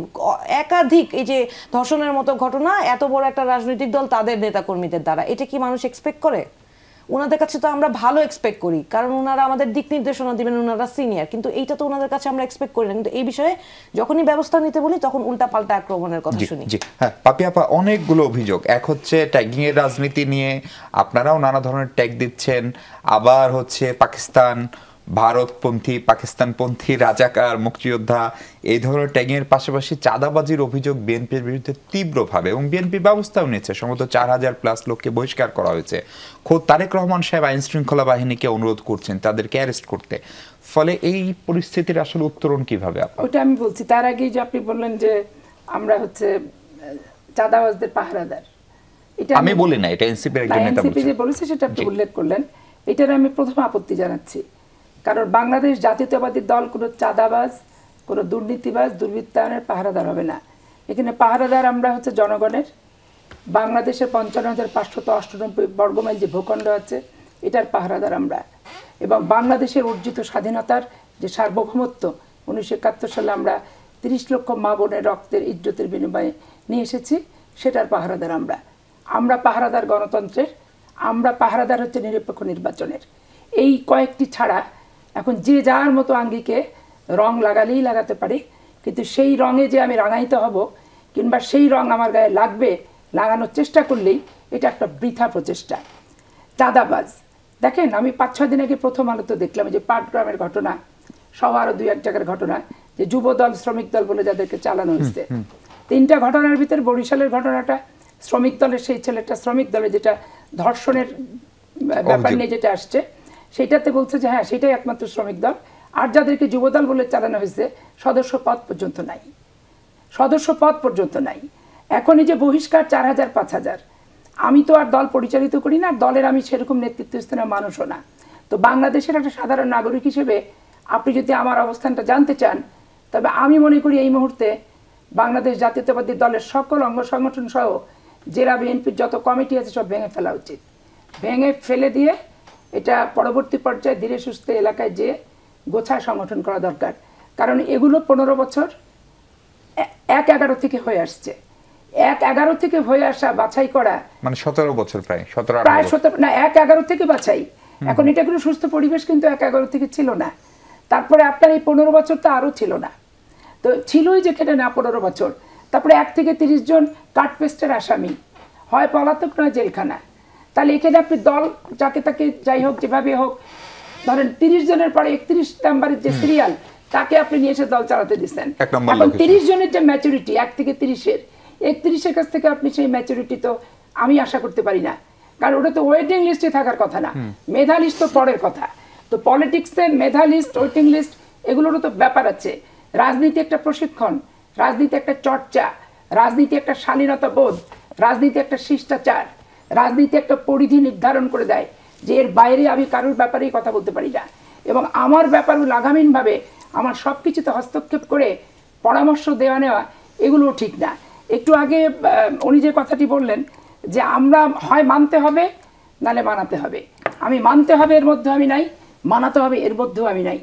একাধিক এই যে ধর্ষণের মতো ঘটনা, এত বড় একটা রাজনৈতিক দল তাদের নেতাকর্মীদের দ্বারা, এটা কি মানুষ এক্সপেক্ট করে? ওনাদের কাছে তো আমরা ভালো এক্সপেক্ট করি, কারণ ওনারা আমাদের দিক নির্দেশনা দিবেন, ওনারা সিনিয়র, কিন্তু এইটা তো ওনাদের কাছে আমরা এক্সপেক্ট করি না। কিন্তু এই বিষয়ে যখনই ব্যবস্থা নিতে বলি তখন উল্টা পাল্টা আক্রমণের কথা শুনি। হ্যাঁ পাপি আপা, অনেকগুলো অভিযোগ। এক হচ্ছে ট্যাগিং এর রাজনীতি নিয়ে আপনারাও নানা ধরনের ট্যাগ দিচ্ছেন, আবার হচ্ছে পাকিস্তান, ভারতপন্থী, পাকিস্তানপন্থী, রাজাকার, মুক্তিযোদ্ধা, এই ধরনের ট্যাগিংয়ের পাশাপাশি চাঁদাবাজির অভিযোগ বিএনপির বিরুদ্ধে তীব্রভাবে, এবং বিএনপি ব্যবস্থাও নিয়েছে। সম্ভবত 4000+ লোককে বহিষ্কার করা হয়েছে। খোদ তারেক রহমান সাহেব আইন শৃঙ্খলা বাহিনীকে অনুরোধ করছেন তাদেরকে অ্যারেস্ট করতে। ফলে এই পরিস্থিতির আসলে উত্তরণ কিভাবে? ওটা আমি বলছি। তার আগেই যে আপনি বললেন যে আমরা হচ্ছে চাঁদাবাজদের পাহারাদার, এটা আমি বলি না, এটা এনসিপির একজন নেতা বলেছে, সেটা আপনি উল্লেখ করলেন। এটার আমি প্রথম আপত্তি জানাচ্ছি, কারণ বাংলাদেশ জাতীয়তাবাদী দল কোনো চাঁদাবাজ, কোনো দুর্নীতিবাজ, দুর্বৃত্তায়নের পাহারাদার হবে না। এখানে পাহারাদার আমরা হচ্ছে জনগণের। বাংলাদেশের 55,598 বর্গমাইল যে ভূখণ্ড আছে, এটার পাহারাদার আমরা। এবং বাংলাদেশের অর্জিত স্বাধীনতার যে সার্বভৌমত্ব 1971 সালে আমরা 30 লক্ষ মা বোনের রক্তের ইজ্জতের বিনিময়ে নিয়ে এসেছি, সেটার পাহারাদার আমরা। আমরা পাহারাদার গণতন্ত্রের, আমরা পাহারাদার হচ্ছে নিরপেক্ষ নির্বাচনের। এই কয়েকটি ছাড়া এখন যে যার মতো আঙ্গিকে রং লাগালেই লাগাতে পারে, কিন্তু সেই রঙে যে আমি রাঙাইতে হব কিংবা সেই রং আমার গায়ে লাগবে, লাগানোর চেষ্টা করলেই এটা একটা বৃথা প্রচেষ্টা। চাঁদাবাজ দেখেন, আমি 5-6 দিন আগে প্রথম আলোতে দেখলাম যে পাটগ্রামের ঘটনা সহ আরও 2-1 জায়গার ঘটনা, যে যুব দল, শ্রমিক দল বলে যাদেরকে চালানো হয়েছে। 3টা ঘটনার ভিতরে বরিশালের ঘটনাটা শ্রমিক দলের, সেই ছেলেটা শ্রমিক দলে যেটা ধর্ষণের ব্যাপার নিয়ে যেটা আসছে, সেটাতে বলছে যে হ্যাঁ সেটাই একমাত্র শ্রমিক দল। আর যাদেরকে যুবদল বলে চালানো হয়েছে সদস্য পদ পর্যন্ত নাই, সদস্য পদ পর্যন্ত নাই। এখন এই যে বহিষ্কার 4000-5000, আমি তো আর দল পরিচালিত করি না, দলের আমি সেরকম নেতৃত্বস্থানীয় মানুষও না। তো বাংলাদেশের একটা সাধারণ নাগরিক হিসেবে আপনি যদি আমার অবস্থানটা জানতে চান, তবে আমি মনে করি এই মুহূর্তে বাংলাদেশ জাতীয়তাবাদী দলের সকল অঙ্গ সংগঠন সহ জেলা বিএনপির যত কমিটি আছে সব ভেঙে ফেলা উচিত। ভেঙে ফেলে দিয়ে এটা পরবর্তী পর্যায়ে ধীরে সুস্থে এলাকায় যে গোছায় সংগঠন করা দরকার। কারণ এগুলো 15 বছর 1-11 থেকে হয়ে আসছে। 1-11 থেকে হয়ে আসা, বাছাই করা, মানে 17 বছর, প্রায় 17 না, 1-11 থেকে বাছাই। এখন এটা কোনো সুস্থ পরিবেশ কিন্তু 1-11 থেকে ছিল না। তারপরে আপনার এই 15 বছর তো আরও ছিল না, তো ছিলই যেখানে না 15 বছর। তারপরে 1 থেকে 30 জন কাটপেস্টের আসামি, হয় পলাতক নয় জেলখানা। তাহলে এখানে আপনি দল যাকে তাকে যাই হোক যেভাবে হোক, ধরেন 30 জনের পরে 31 নাম্বারের যে সিরিয়াল, তাকে আপনি নিয়ে এসে দল চালাতে দিচ্ছেন। এখন 30 জনের যে ম্যাচুরিটি 1 থেকে 30-এর, 31-এর কাছ থেকে আপনি সেই ম্যাচুরিটি তো আমি আশা করতে পারি না, কারণ ওটা তো ওয়েটিং লিস্টে থাকার কথা না, মেধা লিস্ট তো পরের কথা। তো পলিটিক্সে মেধা লিস্ট, ওয়েটিং লিস্ট, এগুলোরও তো ব্যাপার আছে। রাজনীতি একটা প্রশিক্ষণ, রাজনীতি একটা চর্চা, রাজনীতি একটা শালীনতা বোধ, রাজনীতি একটা শিষ্টাচার, রাজনীতি একটা পরিধি নির্ধারণ করে দেয় যে এর বাইরে আমি কারোর ব্যাপারেই কথা বলতে পারি না। এবং আমার ব্যাপারও লাগামহীনভাবে আমার সব কিছুতে হস্তক্ষেপ করে পরামর্শ দেওয়া নেওয়া, এগুলোও ঠিক না। একটু আগে উনি যে কথাটি বললেন যে আমরা হয় মানতে হবে নালে মানাতে হবে, আমি মানতে হবে এর মধ্যে আমি নাই, মানাতে হবে এর মধ্যেও আমি নাই।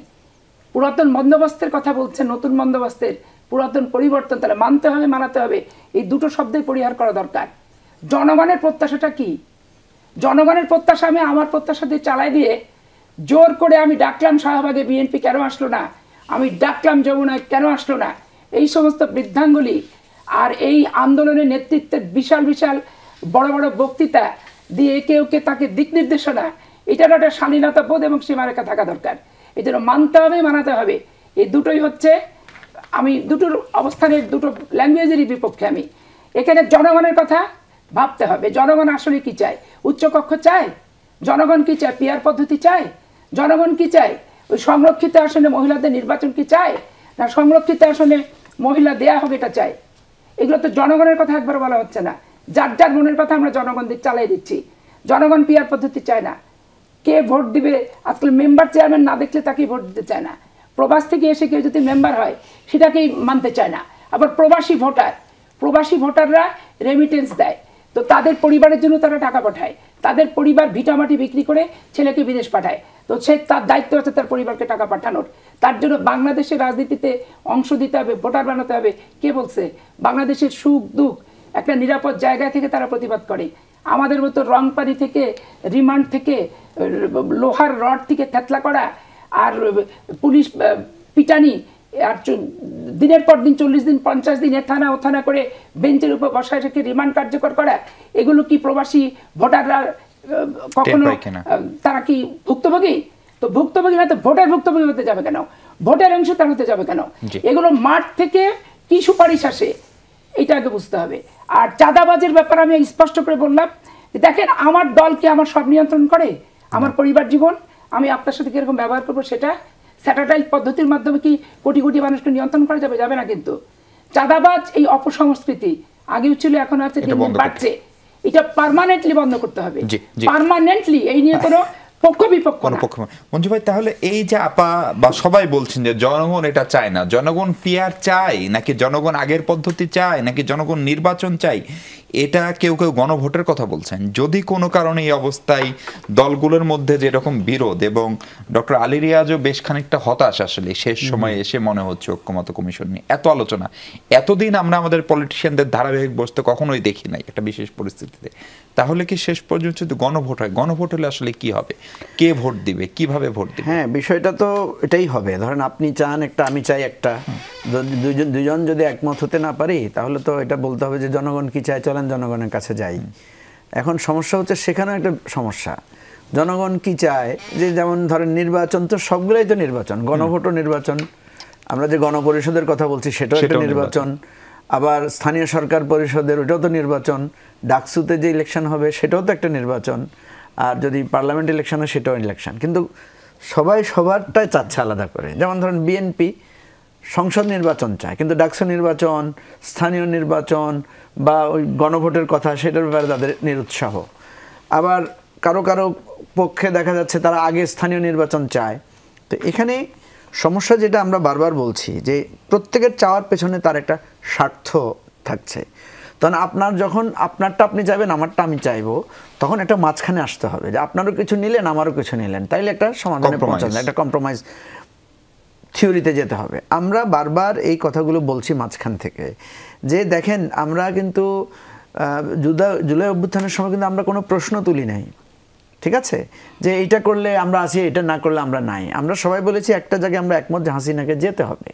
পুরাতন বন্দোবস্তের কথা বলছেন, নতুন বন্দোবস্তের পুরাতন পরিবর্তন, তাহলে মানতে হবে মানাতে হবে এই দুটো শব্দের পরিহার করা দরকার। জনগণের প্রত্যাশাটা কি? জনগণের প্রত্যাশা আমি আমার প্রত্যাশা দিয়ে চালাই দিয়ে জোর করে আমি ডাকলাম শাহবাগে বিএনপি কেন আসলো না, আমি ডাকলাম যমুনায় কেন আসলো না, এই সমস্ত বৃদ্ধাঙ্গুলি আর এই আন্দোলনের নেতৃত্বের বিশাল বিশাল বড় বড় বক্তৃতা দিয়ে একে ওকে তাকে দিক নির্দেশনা, এটার একটা শালীনতা বোধ এবং সীমারেখা থাকা দরকার। এই জন্য মানতে হবে মানাতে হবে, এই দুটোই হচ্ছে, আমি দুটোর অবস্থানের দুটো ল্যাঙ্গুয়েজেরই বিপক্ষে। আমি এখানে জনগণের কথা ভাবতে হবে, জনগণ আসলে কি চায়? উচ্চকক্ষ চায়? জনগণ কি চায়? পিয়ার পদ্ধতি চায়? জনগণ কি চায়? ওই সংরক্ষিত আসনে মহিলাদের নির্বাচন কি চায়, না সংরক্ষিত আসনে মহিলা দেয়া হবে এটা চায়? এগুলো তো জনগণের কথা একবার বলা হচ্ছে না। যার যার মনের কথা আমরা জনগণ চালাই দিচ্ছি। জনগণ পিআর পদ্ধতি চায় না। কে ভোট দিবে আজকাল মেম্বার চেয়ারম্যান না দেখলে তাকেই ভোট দিতে চায় না। প্রবাস থেকে এসে কেউ যদি মেম্বার হয় সেটাকেই মানতে চায় না। আবার প্রবাসী ভোটাররা রেমিটেন্স দেয়, তো তাদের পরিবারের জন্য তারা টাকা পাঠায়, তাদের পরিবার ভিটামাটি বিক্রি করে ছেলেকে বিদেশ পাঠায়, তো সে তার দায়িত্ব আছে তার পরিবারকে টাকা পাঠানোর। তার জন্য বাংলাদেশের রাজনীতিতে অংশ দিতে হবে, ভোটার বানাতে হবে। কে বলছে? বাংলাদেশের সুখ দুঃখ একটা নিরাপদ জায়গা থেকে তারা প্রতিবাদ করে। আমাদের মতো রং পানি থেকে, রিমান্ড থেকে, লোহার রড থেকে থেতলা করা, আর পুলিশ পিটানি, আর দিনের পর দিন 40 দিন 50 দিন থানা ও থানা করে বেঞ্চের উপর বসায় রেখে রিমান্ড কার্যকর করা, এগুলো কি প্রবাসী ভোটাররা কখনো তারা কি ভুক্তভোগী? তো ভুক্তভোগী না তো ভোটের ভুক্তভোগী হতে যাবে কেন? ভোটের অংশ তার হতে যাবে কেন? এগুলো মাঠ থেকে কি সুপারিশ আসে এটা আগে বুঝতে হবে। আর চাঁদাবাজির ব্যাপারে আমি স্পষ্ট করে বললাম, দেখেন আমার দল কি আমার সব নিয়ন্ত্রণ করে? আমার পরিবার জীবন আমি আপনার সাথে কিরকম ব্যবহার করবো সেটা স্যাটেলাইট পদ্ধতির মাধ্যমে কি কোটি কোটি মানুষকে নিয়ন্ত্রণ করা যাবে? যাবে না। কিন্তু চাঁদাবাজ এই অপসংস্কৃতি আগেও ছিল, এখন আছে, বাড়ছে। এটা পার্মানেন্টলি বন্ধ করতে হবে, পার্মানেন্টলি। এই নিয়ে কোনো পক্ষ বিপক্ষ না। মঞ্জু ভাই, তাহলে এই যে আপা বা সবাই বলছেন যে জনগণ এটা চায় না, জনগণ পিআর চায় নাকি জনগণ আগের পদ্ধতি চায় নাকি জনগণ নির্বাচন চায়, এটা কেউ কেউ গণভোটের কথা বলছেন। যদি কোনো কারণে এই অবস্থায় দলগুলোর মধ্যে যেরকম বিরোধ, এবং ডক্টর আলী রিয়াজও বেশ খানিকটা হতাশ আসলে শেষ সময়ে এসে মনে হচ্ছে ঐক্যমত্য কমিশন নিয়ে এত আলোচনা, এতদিন আমরা আমাদের পলিটিশিয়ানদের ধারাবাহিক বসতে কখনোই দেখি নাই একটা বিশেষ পরিস্থিতিতে, তাহলে কি শেষ পর্যন্ত যদি গণভোট হয়, গণভোট হলে আসলে কি হবে? কে ভোট দিবে, কিভাবে ভোট দিবে? হ্যাঁ, বিষয়টা তো এটাই হবে। ধরেন আপনি চান একটা, আমি চাই একটা, দুজন যদি একমত হতে না পারি তাহলে তো এটা বলতে হবে যে জনগণ কি চায়, চলেন জনগণের কাছে যাই। এখন সমস্যা হচ্ছে সেখানেও একটা সমস্যা, জনগণ কি চায়। যে যেমন ধরেন নির্বাচন তো সবগুলোই তো নির্বাচন, গণভোটও নির্বাচন, আমরা যে গণপরিষদের কথা বলছি সেটাও একটা নির্বাচন, আবার স্থানীয় সরকার পরিষদের ওটাও তো নির্বাচন, ডাকসুতে যে ইলেকশন হবে সেটাও তো একটা নির্বাচন, আর যদি পার্লামেন্ট ইলেকশন হয় সেটাও ইলেকশন। কিন্তু সবাই সবারটাই চাচ্ছে আলাদা করে। যেমন ধরেন বিএনপি সংসদ নির্বাচন চায়, কিন্তু ডাকসু নির্বাচন, স্থানীয় নির্বাচন বা ওই গণভোটের কথা সেটার ব্যাপারে তাদের নিরুৎসাহ। আবার কারো কারো পক্ষে দেখা যাচ্ছে তারা আগে স্থানীয় নির্বাচন চায়। তো এখানে সমস্যা যেটা আমরা বারবার বলছি যে প্রত্যেকের চাওয়ার পেছনে তার একটা স্বার্থ থাকছে। তখন আপনার যখন আপনারটা আপনি চাইবেন, আমারটা আমি চাইবো, তখন একটা মাঝখানে আসতে হবে যে আপনারও কিছু নিলেন আমারও কিছু নিলেন, তাইলে একটা সমাধানে পৌঁছানো, একটা কম্প্রোমাইজ থিওরিতে যেতে হবে। আমরা বারবার এই কথাগুলো বলছি মাঝখান থেকে যে দেখেন আমরা কিন্তু জুলাই অভ্যুত্থানের সময় কিন্তু আমরা কোনো প্রশ্ন তুলি নাই, ঠিক আছে, যে এইটা করলে আমরা আছি, এটা না করলে আমরা নাই। আমরা সবাই বলেছি একটা জায়গায় আমরা একমত যে হাসিনাকে যেতে হবে।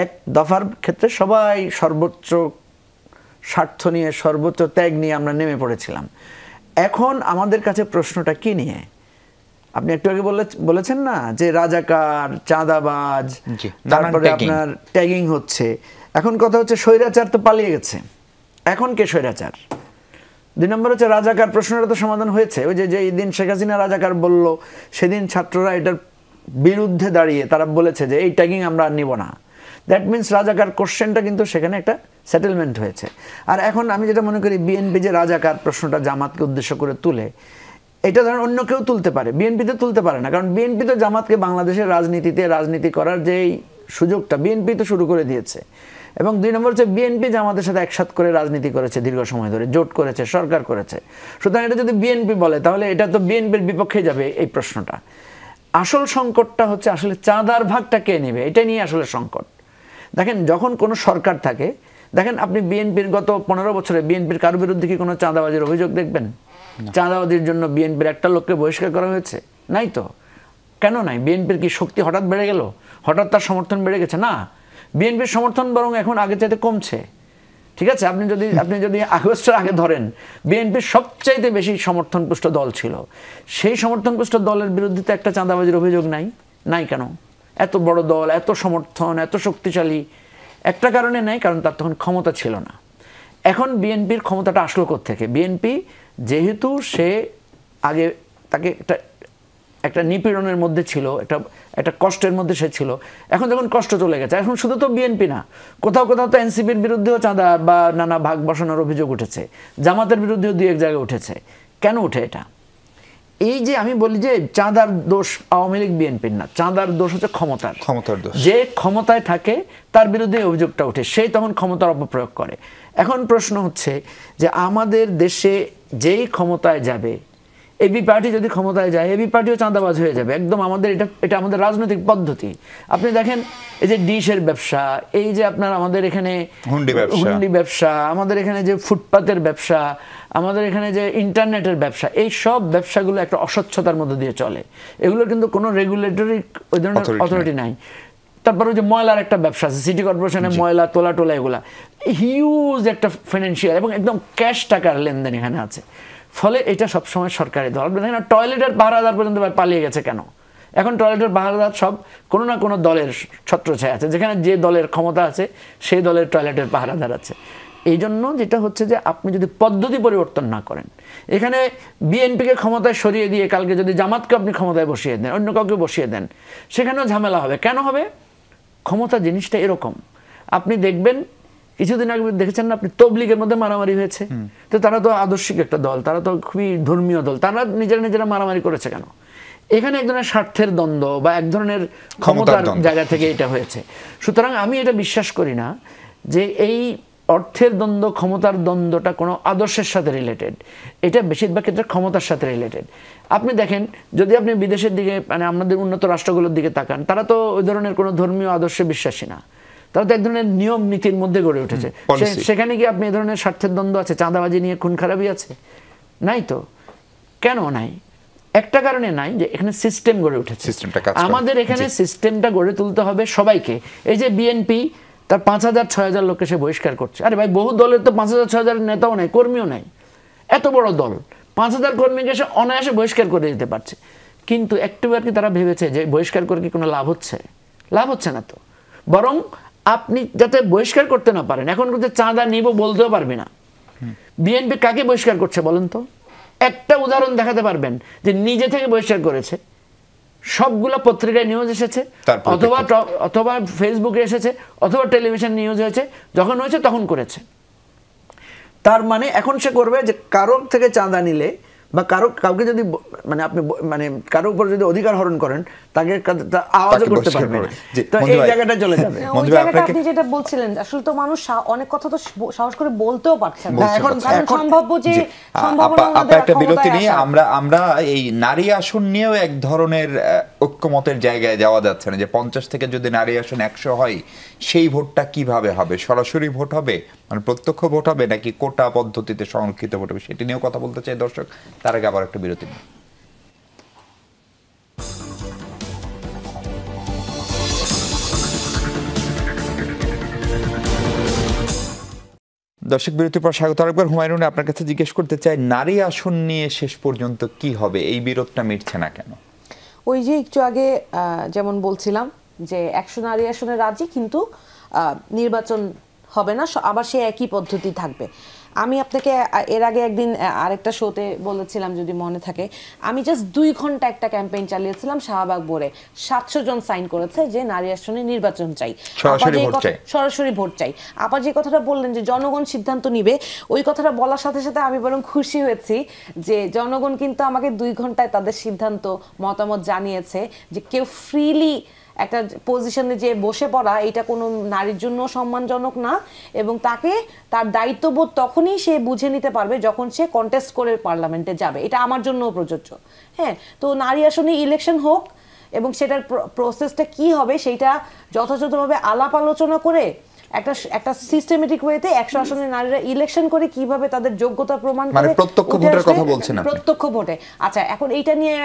এক দফার ক্ষেত্রে সবাই সর্বোচ্চ স্বার্থ নিয়ে, সর্বোচ্চ ত্যাগ নিয়ে আমরা নেমে পড়েছিলাম। এখন আমাদের কাছে প্রশ্নটা কি নিয়ে? আপনি একটু আগে বলেছেন না যে রাজাকার, চাঁদাবাজ, তারপরে আপনার ট্যাগিং হচ্ছে। এখন কথা হচ্ছে স্বৈরাচার তো পালিয়ে গেছে, এখন কে স্বৈরাচার? 2 নম্বর হচ্ছে রাজাকার প্রশ্নটা তো সমাধান হয়েছে। ওই যে যেই দিন শেখ হাসিনা রাজাকার বলল সেদিন ছাত্ররা এটার বিরুদ্ধে দাঁড়িয়ে তারা বলেছে যে এই ট্যাগিং আমরা আর নিব না। দ্যাট মিনস রাজাকার কোশ্চেনটা কিন্তু সেখানে একটা সেটেলমেন্ট হয়েছে। আর এখন আমি যেটা মনে করি বিএনপি যে রাজাকার প্রশ্নটা জামাতকে উদ্দেশ্য করে তুলে, এটা ধরেন অন্য কেউ তুলতে পারে, বিএনপি তো তুলতে পারে না, কারণ বিএনপি তো জামাতকে বাংলাদেশের রাজনীতিতে রাজনীতি করার যেই সুযোগটা বিএনপি তো শুরু করে দিয়েছে। এবং 2 নম্বর হচ্ছে বিএনপি জামাতের সাথে একসাথ করে রাজনীতি করেছে, দীর্ঘ সময় ধরে জোট করেছে, সরকার করেছে। সুতরাং এটা যদি বিএনপি বলে তাহলে এটা তো বিএনপির বিপক্ষে যাবে এই প্রশ্নটা। আসল সংকটটা হচ্ছে আসলে চাঁদার ভাগটা কে নেবে, এটা নিয়ে আসলে সংকট। দেখেন যখন কোনো সরকার থাকে, দেখেন আপনি বিএনপির গত 15 বছরে বিএনপির কারো বিরুদ্ধে কি কোনো চাঁদাবাজির অভিযোগ দেখবেন? চাঁদাবাজির জন্য বিএনপির একটা লোককে বহিষ্কার করা হয়েছে? নাই তো। কেন নাই? বিএনপির কি শক্তি হঠাৎ বেড়ে গেল, হঠাৎ তার সমর্থন বেড়ে গেছে? না, বিএনপির সমর্থন বরং এখন আগের চাইতে কমছে। ঠিক আছে, আপনি যদি আগস্টের আগে ধরেন বিএনপির সবচাইতে বেশি সমর্থনপুষ্ট দল ছিল, সেই সমর্থনপুষ্ট দলের বিরুদ্ধে তো একটা চাঁদাবাজির অভিযোগ নাই কেন? এত বড় দল, এত সমর্থন, এত শক্তিশালী, একটা কারণে নাই, কারণ তার তখন ক্ষমতা ছিল না। এখন বিএনপির ক্ষমতাটা আসলো কোত্থেকে? বিএনপি যেহেতু সে আগে তাকে একটা একটা নিপীড়নের মধ্যে ছিল, একটা কষ্টের মধ্যে সে ছিল। এখন যখন কষ্ট চলে গেছে, এখন শুধু তো বিএনপি না, কোথাও কোথাও তো এনসিপির বিরুদ্ধেও চাঁদা বা নানা ভাগ বসানোর অভিযোগ উঠেছে, জামাতের বিরুদ্ধেও দুই এক জায়গায় উঠেছে। কেন উঠে এটা? এই যে আমি বলি যে চাঁদার দোষ আওয়ামী লীগ বিএনপির না, চাঁদার দোষ হচ্ছে ক্ষমতার দোষ। যে ক্ষমতায় থাকে তার বিরুদ্ধে অভিযোগটা ওঠে, সেই তখন ক্ষমতার অপপ্রয়োগ করে। এখন প্রশ্ন হচ্ছে যে আমাদের দেশে যেই ক্ষমতায় যাবে, এবি পার্টি যদি ক্ষমতায় যায়, এবি পার্টিও চাঁদাবাজ হয়ে যাবে একদম। আমাদের এটা আমাদের রাজনৈতিক পদ্ধতি। আপনি দেখেন এই যে ডিশের ব্যবসা, এই যে আপনার আমাদের এখানে হুন্ডি ব্যবসা, আমাদের এখানে যে ফুটপাতের ব্যবসা, আমাদের এখানে যে ইন্টারনেটের ব্যবসা, এই সব ব্যবসাগুলো একটা অস্বচ্ছতার মধ্যে দিয়ে চলে। এগুলোর কিন্তু কোনো রেগুলেটরি ওই ধরনের অথরিটি নাই। তারপরে যে ময়লার একটা ব্যবসা আছে, সিটি কর্পোরেশনের ময়লা তোলা টোলা, এগুলা হিউজ একটা ফাইন্যান্সিয়াল এবং একদম ক্যাশ টাকার লেনদেন এখানে আছে। ফলে এটা সবসময় সরকারি দল। দেখেন টয়লেটের পাহারাদার পর্যন্ত পালিয়ে গেছে কেন? এখন টয়লেটের পাহারাদার সব কোনো না কোনো দলের ছত্রছায়া আছে, যেখানে যে দলের ক্ষমতা আছে সেই দলের টয়লেটের পাহারাদার আছে। এই জন্য যেটা হচ্ছে যে আপনি যদি পদ্ধতি পরিবর্তন না করেন, এখানে বিএনপিকে ক্ষমতায় সরিয়ে দিয়ে কালকে যদি জামাতকে আপনি ক্ষমতায় বসিয়ে দেন, অন্য কাউকে বসিয়ে দেন, সেখানেও ঝামেলা হবে। কেন হবে? ক্ষমতা জিনিসটা এরকম। আপনি দেখবেন কিছুদিন আগে দেখেছেন না আপনি, তবলিগের মধ্যে মারামারি হয়েছে। তো তারা তো আদর্শিক একটা দল, তারা তো খুবই ধর্মীয় দল, তারা নিজেরা মারামারি করেছে কেন? এখানে এক ধরনের স্বার্থের দ্বন্দ্ব বা এক ধরনের ক্ষমতার জায়গা থেকে এটা হয়েছে। সুতরাং আমি এটা বিশ্বাস করি না যে এই অর্থের দ্বন্দ্ব, ক্ষমতার দ্বন্দ্বটা কোনো আদর্শের সাথে রিলেটেড। এটা বেশিরভাগ ক্ষেত্রে ক্ষমতার সাথে রিলেটেড। আপনি দেখেন যদি আপনি বিদেশের দিকে, মানে আমাদের উন্নত রাষ্ট্রগুলোর দিকে তাকান, তারা তো ওই ধরনের কোনো ধর্মীয় আদর্শে বিশ্বাসী না, তারা তো এক ধরনের নিয়ম নীতির মধ্যে গড়ে উঠেছে। সেখানে কি আপনি এই ধরনের স্বার্থের দ্বন্দ্ব আছে, চাঁদাবাজি নিয়ে খুন খারাপি আছে? নাই তো। কেন নাই? একটা কারণে নাই, যে এখানে সিস্টেম গড়ে উঠেছে। আমাদের এখানে সিস্টেমটা গড়ে তুলতে হবে সবাইকে। এই যে বিএনপি তার 5,000-6,000 লোককে সে বহিষ্কার করছে। আরে ভাই, বহু দলের তো 5,000-6,000 নেতাও নাই, কর্মীও নাই। এত বড় দল 5,000 কর্মীকে সে অনায়াসে বহিষ্কার করে দিতে পারছে। কিন্তু একটুবার কি তারা ভেবেছে যে বহিষ্কার করে কি কোনো লাভ হচ্ছে? লাভ হচ্ছে না তো। বরং আপনি যাতে বহিষ্কার করতে না পারেন, এখন কিন্তু চাঁদা নিব বলতেও পারবে না। বিএনপি কাকে বহিষ্কার করছে বলেন তো? একটা উদাহরণ দেখাতে পারবেন যে নিজে থেকে বহিষ্কার করেছে? সবগুলো পত্রিকায় নিউজ এসেছে, অথবা ফেসবুকে এসেছে, অথবা টেলিভিশন নিউজ হয়েছে, যখন হয়েছে তখন করেছে। তার মানে এখন সে করবে যে কারো থেকে চাঁদা নিলে বা কাউকে যদি মানে আপনি মানে কারো উপর যদি অধিকার হরণ করেন, তাকে আওয়াজও করতে পারবে না। তো এই জায়গাটা চলে যাবে। ওই জায়গাটা আপনি যেটা বলছিলেন, আসলে তো মানুষ অনেক কথা তো সাহস করে বলতেও পারছে না। এখন সম্ভাব্য যে সম্ভাবনা আমাদের একটা বিরতি নিয়ে আমরা এই নারী আসন নিয়েও এক ধরনের ঐক্যমতের জায়গায় যাওয়া যাচ্ছে না, যে 50 থেকে যদি নারী আসন 100 হয়, সেই ভোটটা কিভাবে হবে? সরাসরি ভোট হবে, মানে প্রত্যক্ষ ভোট হবে, নাকি কোটা পদ্ধতিতে সংরক্ষিত ভোট হবে? সেটি নিয়েও কথা বলতে চাই দর্শক। তার আগে আবার একটা বিরতি নিই। দর্শক, বিরতির পর স্বাগত আরেকবার। হুমায়ুন, আপনার কাছে জিজ্ঞেস করতে চাই, নারী আসন নিয়ে শেষ পর্যন্ত কি হবে? এই বিরোধটা মিটছে না কেন? ওই যে একটু আগে যেমন বলছিলাম যে 100 নারী আসনে রাজি, কিন্তু নির্বাচন হবে না, আবার সে একই পদ্ধতি থাকবে। আমি আপনাকে এর আগে একদিন আরেকটা শোতে বলেছিলাম, যদি মনে থাকে, আমি জাস্ট 2 ঘন্টা একটা ক্যাম্পেইন চালিয়েছিলাম শাহবাগ বোরে। 700 জন সাইন করেছে যে নারী আসনে নির্বাচন চাই, সরাসরি ভোট চাই। আবার যে কথাটা বললেন যে জনগণ সিদ্ধান্ত নিবে, ওই কথাটা বলার সাথে সাথে আমি বরং খুশি হয়েছি যে জনগণ কিন্তু আমাকে 2 ঘন্টায় তাদের সিদ্ধান্ত মতামত জানিয়েছে যে কেউ ফ্রিলি একটা পজিশনে যে বসে পড়া, এটা কোনো নারীর জন্য সম্মানজনক না, এবং তাকে তার দায়িত্ববোধ তখনই সে বুঝে নিতে পারবে যখন সে কন্টেস্ট করে পার্লামেন্টে যাবে। এটা আমার জন্যও প্রযোজ্য। হ্যাঁ, তো নারী আসনে ইলেকশন হোক, এবং সেটার প্রসেসটা কি হবে সেইটা যথাযথভাবে আলাপ আলোচনা করে একটা সিস্টেমেটিক ওয়েতে 100 আসনের নারীরা ইলেকশন করে কিভাবে তাদের যোগ্যতা প্রমাণ করে, মানে প্রত্যক্ষ ভোটের কথা বলছেন আপনি? প্রত্যক্ষ ভোটে। আচ্ছা, এখন এইটা নিয়ে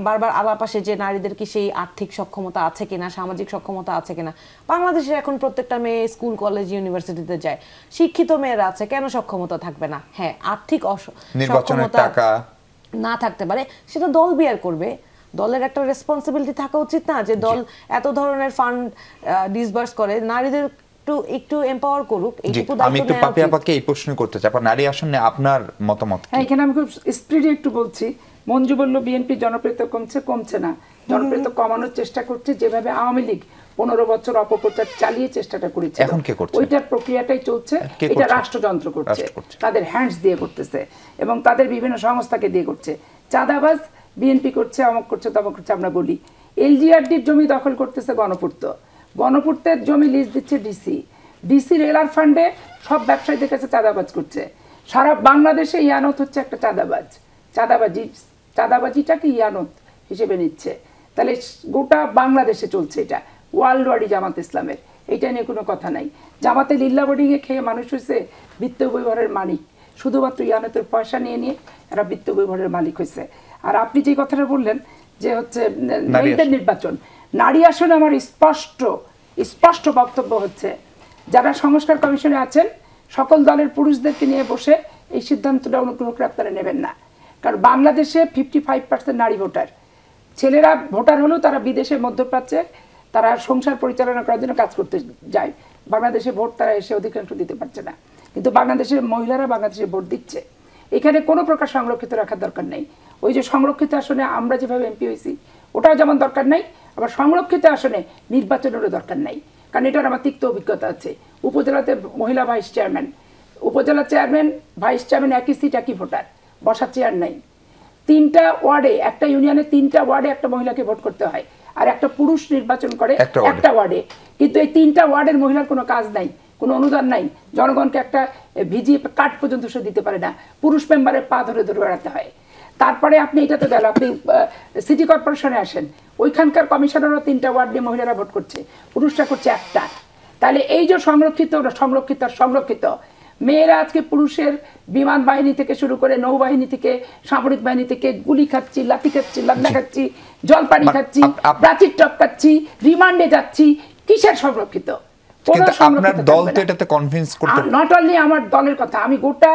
বারবার আলাপ আসে যে নারীদের কি সেই আর্থিক সক্ষমতা আছে কিনা, সামাজিক সক্ষমতা আছে কিনা। বাংলাদেশে এখন প্রত্যেকটা মেয়ে স্কুল, কলেজ, ইউনিভার্সিটিতে যায়, শিক্ষিত মেয়েরা আছে, কেন সক্ষমতা থাকবে না? হ্যাঁ, আর্থিক সক্ষমতা না থাকতে পারে, সেটা দল বিয়ার করবে। দলের একটা রেসপন্সিবিলিটি থাকা উচিত না যে দল এত ধরনের ফান্ড ডিসবার্স করে, নারীদের একটু এম্পাওয়ার করুক। এইটুকু দায়িত্ব। আমি একটু পাপিয়া আপাকে এই প্রশ্ন করতে চাই, নারী আসনে আপনার মতামত কি? এখানে আমি খুব স্পিডে একটু বলছি মঞ্জু বলল বিএনপি জনপ্রিয়তা কমছে না, জনপ্রিয়তা কমানোর চেষ্টা করছে, যেভাবে আওয়ামী লীগ 15 বছর অপপ্রচার চালিয়ে চেষ্টাটা করেছে, এখন কে করছে? ওইটার প্রক্রিয়াটাই চলছে। এটা রাষ্ট্রযন্ত্র করছে, তাদের হ্যান্ডস দিয়ে করতেছে এবং তাদের বিভিন্ন সংস্থাকে দিয়ে করছে। চাঁদাবাজ বিএনপি করছে, অমক করছে, তমক করছে। আমরা বলি এলজিআরডির জমি দখল করতেছে গণপূর্ত, গণপূর্তের জমি লিজ দিচ্ছে ডিসি রেলার ফান্ডে সব ব্যবসায়ীদের কাছে চাঁদাবাজ করছে। সারা বাংলাদেশে ইয়ানত হচ্ছে একটা চাঁদাবাজিটাকে ইয়ানত হিসেবে নিচ্ছে। তাহলে গোটা বাংলাদেশে চলছে এটা, ওয়ার্ল্ড ওয়াইড জামাত ইসলামের, এইটা নিয়ে কোনো কথা নাই। জামাতে লিল্লা বোর্ডিংয়ে খেয়ে মানুষ হয়েছে বিত্ত বৈভবের মালিক, শুধুমাত্র ইয়ানতের পয়সা নিয়ে এরা বিত্ত বৈভবের মালিক হয়েছে। আর আপনি যে কথাটা বললেন যে হচ্ছে মেয়েদের নির্বাচন, নারী আসনে আমার স্পষ্ট বক্তব্য হচ্ছে, যারা সংস্কার কমিশনে আছেন সকল দলের পুরুষদেরকে নিয়ে বসে এই সিদ্ধান্তটা অনুগ্রহ করে আপনারা নেবেন না। কারণ বাংলাদেশে 55% নারী ভোটার, ছেলেরা ভোটার হলেও তারা বিদেশে মধ্যপ্রাচ্যে তারা সংসার পরিচালনা করার জন্য কাজ করতে যায়। বাংলাদেশে ভোট তারা এসে অধিকাংশ দিতে পারছে না, কিন্তু বাংলাদেশের মহিলারা বাংলাদেশে ভোট দিচ্ছে। এখানে কোনো প্রকার সংরক্ষিত রাখার দরকার নেই। ওই যে সংরক্ষিত আসনে আমরা যেভাবে এমপি হয়েছি ওটাও যেমন দরকার নাই, আবার সংরক্ষিত আসনে নির্বাচনেরও দরকার নাই। কারণ এটার আমার তিক্ত অভিজ্ঞতা আছে। উপজেলাতে মহিলা ভাইস চেয়ারম্যান, উপজেলা চেয়ারম্যান ভাইস চেয়ারম্যান একই সিট একই ভোটার, বসার চেয়ার নাই। 3টা ওয়ার্ডে, একটা ইউনিয়নে 3টা ওয়ার্ডে একটা মহিলাকে ভোট করতে হয়, আর একটা পুরুষ নির্বাচন করে একটা ওয়ার্ডে। কিন্তু এই 3টা ওয়ার্ডের মহিলার কোনো কাজ নাই, কোনো অনুদান নাই, জনগণকে একটা ভিজিয়ে কার্ড পর্যন্ত সে দিতে পারে না, পুরুষ মেম্বারের পা ধরে ধরে বেড়াতে হয়। তারপরে আপনি এটাতে গেল, আপনি সিটি কর্পোরেশনে আসেন, ওইখানকার কমিশনারও 3টা ওয়ার্ড নিয়ে মহিলারা ভোট করছে, পুরুষরা করছে একটা। তাহলে এই যে সংরক্ষিত মেয়েরা আজকে পুরুষের বিমান বাহিনী থেকে শুরু করে নৌবাহিনী থেকে সামরিক বাহিনী থেকে গুলি খাচ্ছি, লাঠি খাচ্ছি, লান্না খাচ্ছি, জলপানি খাচ্ছি, প্রাচীর টপকাচ্ছি, রিমান্ডে যাচ্ছি, কিসের সংরক্ষিত? কিন্তু আপনার দল তো এটাতে কনভিন্স করতে, নট অনলি আমার দলের কথা, আমি গোটা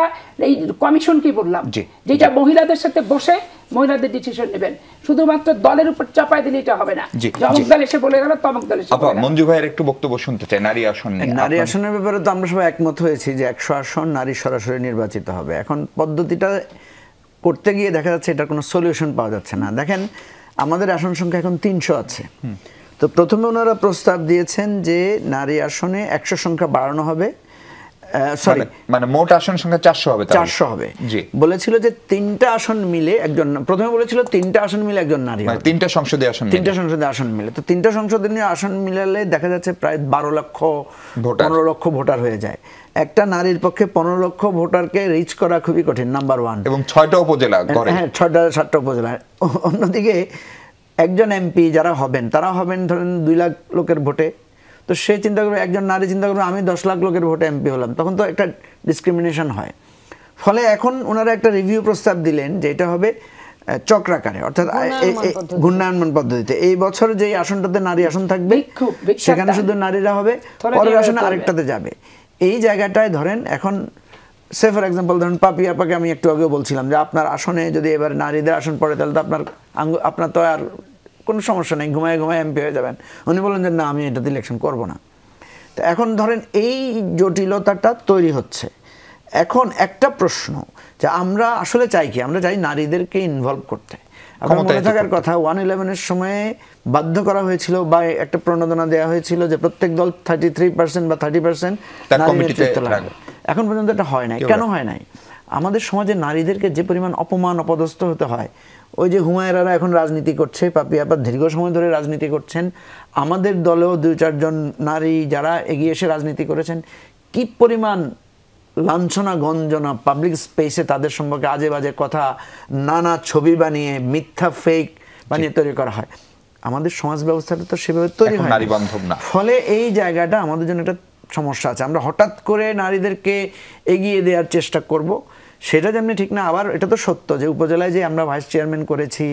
এই কমিশনকে বললাম যেটা মহিলাদের সাথে বসে মহিলাদের ডিসিশন নেবেন, শুধুমাত্র দলের উপর চাপাই দিলে এটা হবে না। যমক দল এসে বলে গেল, তমক দল এসে বলে গেল। মঞ্জু ভাইয়ের একটু বক্তব্য শুনতে চাই নারী আসন নিয়ে। নারী আসনের ব্যাপারে তো আমরা সবাই একমত হয়েছি যে 100 আসন নারী সরাসরি নির্বাচিত হবে। এখন পদ্ধতিটা করতে গিয়ে দেখা যাচ্ছে এটার কোনো সলিউশন পাওয়া যাচ্ছে না। দেখেন আমাদের আসন সংখ্যা এখন 300 আছে। তো প্রথমে ওনারা প্রস্তাব দিয়েছেন যে নারী আসনে 100 সংখ্যা বাড়ানো হবে, সরি মানে মোট আসন সংখ্যা 400 হবে, 400 হবে। বলেছিল যে 3টা আসন মিলে একজন, প্রথমে বলেছিল 3টা আসন মিলে একজন নারী, মানে 3টা সংসদীয় আসন, 3টা সংসদীয় আসন মিলে। তো 3টা সংসদীয় আসন মিলালে দেখা যাচ্ছে প্রায় 12 লক্ষ 15 লক্ষ ভোটার হয়ে যায়। একটা নারীর পক্ষে 15 লক্ষ ভোটারকে রিচ করা খুবই কঠিন, নাম্বার 1। এবং 6টা উপজেলা করে, হ্যাঁ 6টা উপজেলা। অন্যদিকে একজন এমপি যারা হবেন তারা হবেন ধরেন 2 লাখ লোকের ভোটে। তো সে চিন্তা করবে, একজন নারী চিন্তা করবে আমি 10 লাখ লোকের ভোটে এমপি হলাম, তখন তো একটা ডিসক্রিমিনেশন হয়। ফলে এখন ওনারা একটা রিভিউ প্রস্তাব দিলেন যে এটা হবে চক্রাকারে, অর্থাৎ ঘূর্ণায়মান পদ্ধতিতে। এই বছর যে আসনটাতে নারী আসন থাকবে সেখানে শুধু নারীরা হবে, পরের আসনে আরেকটাতে যাবে। এই জায়গাটায় ধরেন এখন সে ফর এক্সাম্পল ধরুন পাপি আপাকে আমি একটু আগেও বলছিলাম যে আপনার আসনে যদি এবার নারীদের আসন পড়ে তাহলে তো আপনার তো আর কোনো সমস্যা নেই, ঘুমায় এমপি হয়ে যাবেন। উনি বললেন যে না আমি এটাতে ইলেকশন করব না। তো এখন ধরেন এই জটিলতাটা তৈরি হচ্ছে। এখন একটা প্রশ্ন যে আমরা আসলে চাই কি, আমরা চাই নারীদেরকে ইনভলভ করতে। আপনার মনে থাকার কথা 111-এর সময়ে বাধ্য করা হয়েছিল বা একটা প্রণোদনা দেওয়া হয়েছিল যে প্রত্যেক দল 33% বা 30% নারী নেতৃত্ব লাগবে। এখন পর্যন্ত এটা হয় নাই। কেন হয় নাই? আমাদের সমাজে নারীদেরকে যে পরিমাণ অপমান অপদস্থ হতে হয়, ওই যে হুমায়রারা এখন রাজনীতি করছে, পাপি আপা দীর্ঘ সময় ধরে রাজনীতি করছেন, আমাদের দলেও 2-4 জন নারী যারা এগিয়ে এসে রাজনীতি করেছেন, কি পরিমাণ লাঞ্ছনা গঞ্জনা পাবলিক স্পেসে তাদের সম্পর্কে আজে বাজে কথা, নানা ছবি বানিয়ে মিথ্যা ফেক বানিয়ে তৈরি করা হয়। আমাদের সমাজ ব্যবস্থাটা তো সেভাবে তৈরি হয় না। ফলে এই জায়গাটা আমাদের জন্য একটা সমস্যা আছে। আমরা হঠাৎ করে নারীদেরকে এগিয়ে দেওয়ার চেষ্টা করব, সেটা যেমনি ঠিক না। আবার এটা তো সত্য যে উপজেলায় যে আমরা ভাইস চেয়ারম্যান করেছি,